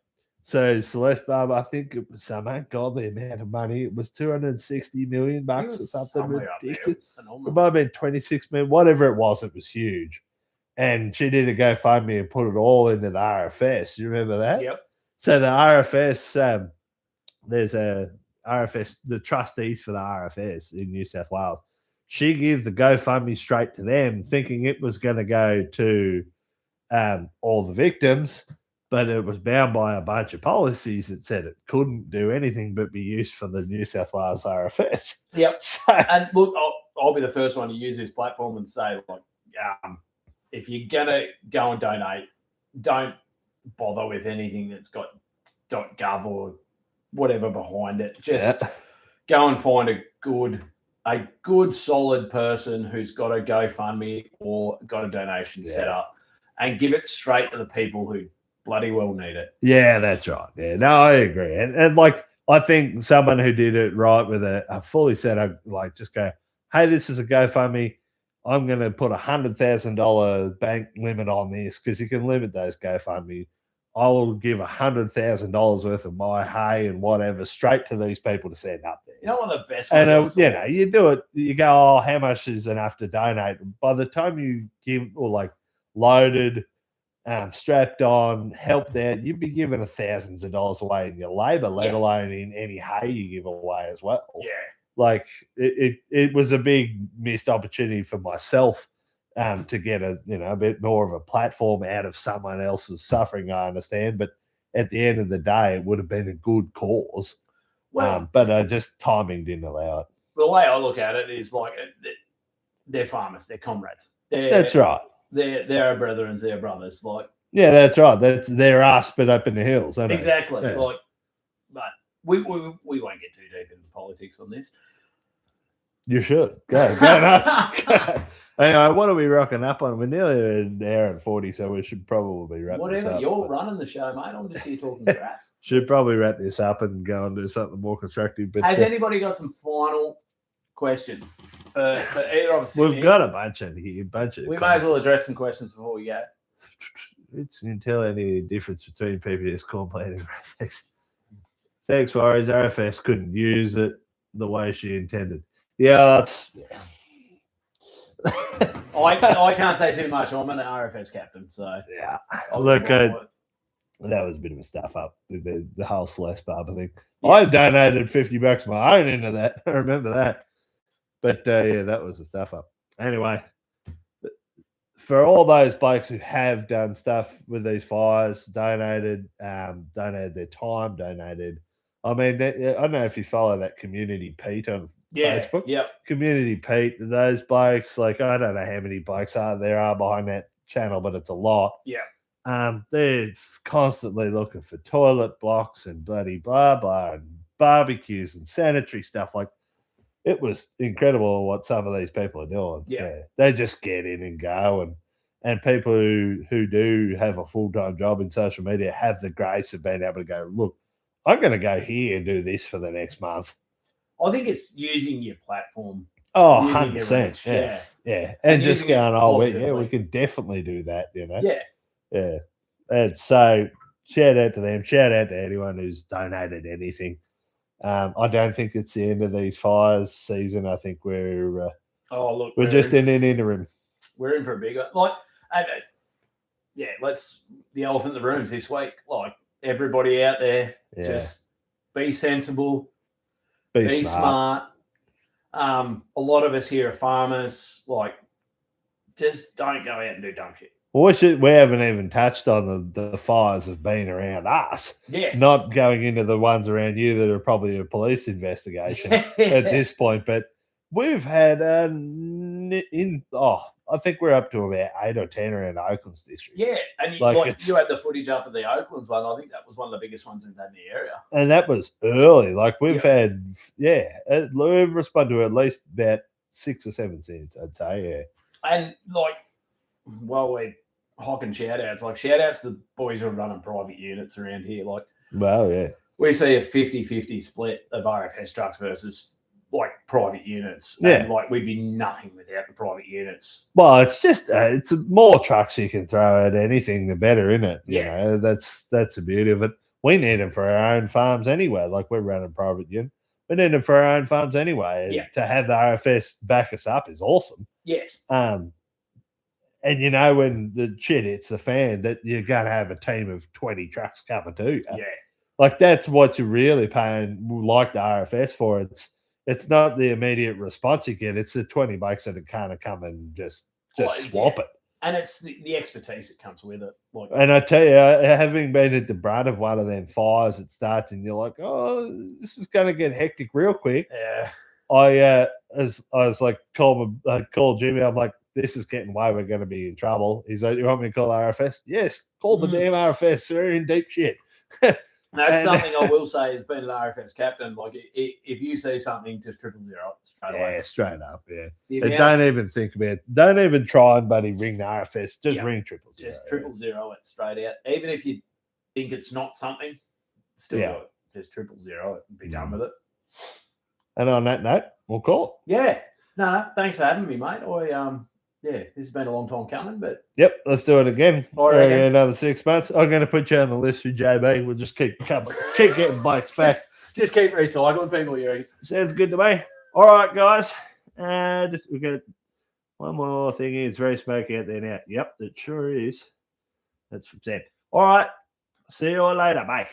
So Celeste Barber, I think it was some ungodly amount of money. It was $260 million or something ridiculous. It might have been 26 million, whatever it was was huge. And she did a GoFundMe and put it all into the RFS. You remember that? Yep. So the RFS, there's a RFS, the trustees for the RFS in New South Wales. She gave the GoFundMe straight to them, thinking it was going to go to all the victims, but it was bound by a bunch of policies that said it couldn't do anything but be used for the New South Wales RFS. Yep. And look, I'll be the first one to use this platform and say, like, if you're going to go and donate, don't bother with anything that's got .gov or whatever behind it. Just go and find a good a good, solid person who's got a GoFundMe or got a donation set up and give it straight to the people who bloody well need it. Yeah, that's right. Yeah, no, I agree. And like, I think someone who did it right with a fully set up, like, just go, hey, this is a GoFundMe. I'm going to put $100,000 bank limit on this because you can limit those GoFundMe. I will give $100,000 worth of my hay and whatever straight to these people to send up there. You know what the best And ones you know, you do it. You go, oh, how much is enough to donate? By the time you give, or like loaded, strapped on, helped out, you'd be giving thousands of dollars away in your labor, let alone in any hay you give away as well. Yeah. Like it was a big missed opportunity for myself to get a bit more of a platform out of someone else's suffering. I understand, but at the end of the day, it would have been a good cause. Well, but just timing didn't allow it. The way I look at it is like they're farmers, they're comrades. That's right. They're our brethren, they're brothers. Like, yeah, that's right. They're us, but up in the hills. Exactly. Yeah. Like, but we won't get too deep into politics on this. You should go nuts. Anyway, what are we rocking up on? We're nearly an hour and 40, so we should probably wrap this Whatever, up. you're running the show, mate. I'm just here talking crap. Should probably wrap this up and go and do something more constructive. But has anybody got some final questions for either of us? We've got a bunch in here. We may as well address some questions before we go. You can tell any difference between PPS cornplate and RFS. Thanks, Warriors. RFS couldn't use it the way she intended. Yeah, I can't say too much. I'm an RFS captain, so yeah. Look, that was a bit of a stuff up with the whole Celeste Barber thing. Yeah. I donated $50 of my own into that. I remember that. But yeah, that was a stuff up. Anyway, for all those blokes who have done stuff with these fires, donated their time, donated. I mean, I don't know if you follow that Community Pete on Facebook. Yeah. Community Pete, those blokes, like, I don't know how many blokes there are behind that channel, but it's a lot. Yeah. They're constantly looking for toilet blocks and bloody blah blah and barbecues and sanitary stuff. Like, it was incredible what some of these people are doing. Yeah. They just get in and go, and people who do have a full-time job in social media have the grace of being able to go, look, I'm going to go here and do this for the next month. I think it's using your platform. Oh, 100%. Yeah. And just going, we can definitely do that, Yeah. And so shout out to them. Shout out to anyone who's donated anything. I don't think it's the end of these fires season. I think we're just in an interim. We're in for a big one. Let's the elephant in the rooms this week. Like, everybody out there, just be sensible, be smart. A lot of us here are farmers. Like, just don't go out and do dumb shit. Well, we haven't even touched on the fires of being around us. Yes. Not going into the ones around you that are probably a police investigation at this point. But we've had I think we're up to about 8 or 10 around Oaklands district. Yeah, and you had the footage up at the Oaklands one. I think that was one of the biggest ones we've had in the area. And that was early. Like, we've had, we've responded to at least about 6 or 7 scenes, I'd say, yeah. And, like, we're hocking shout-outs. Like, shout-outs to the boys who are running private units around here. Like, well, yeah. We see a 50-50 split of RFS trucks versus, like, private units. Yeah. And, like, we'd be nothing without the private units. Well, it's just it's more trucks you can throw at anything, the better, isn't it? Yeah. You know, that's the beauty of it. We need them for our own farms anyway. Like, we're running private unit. We need them for our own farms anyway. Yeah. To have the RFS back us up is awesome. Yes. And when the shit hits the fan, that you're going to have a team of 20 trucks cover too. Yeah. Like, that's what you're really paying, like the RFS for. It's not the immediate response you get. It's the 20 bikes that kind of come and just swap it. And it's the expertise that comes with it. Like, and I tell you, having been at the brunt of one of them fires, it starts and you're like, oh, this is going to get hectic real quick. Yeah. I was like, call Jimmy. I'm like, this is getting way. We're going to be in trouble. He's like, you want me to call RFS? Yes, call the damn RFS. They're in deep shit. That's And- something I will say as being an RFS captain. Like, if you see something, just 000 straight away. Yeah, straight up. Yeah. The They amount don't of- even think about it. Don't even try and buddy ring the RFS. Just Yeah. ring 000. just 000 it straight out. Even if you think it's not something, still Yeah. do it. Just 000 it and be done with it. And on that note, we'll call it. Yeah. No, thanks for having me, mate. This has been a long time coming, but Yep, let's do it again. I reckon. Another 6 months. I'm going to put you on the list with JB. We'll just keep getting Blakes back. just keep recycling people. You Sounds good to me. All right, guys. And we've got one more thing here. It's very smoky out there now. Yep, it sure is. That's from Sam. All right. See you all later. Bye.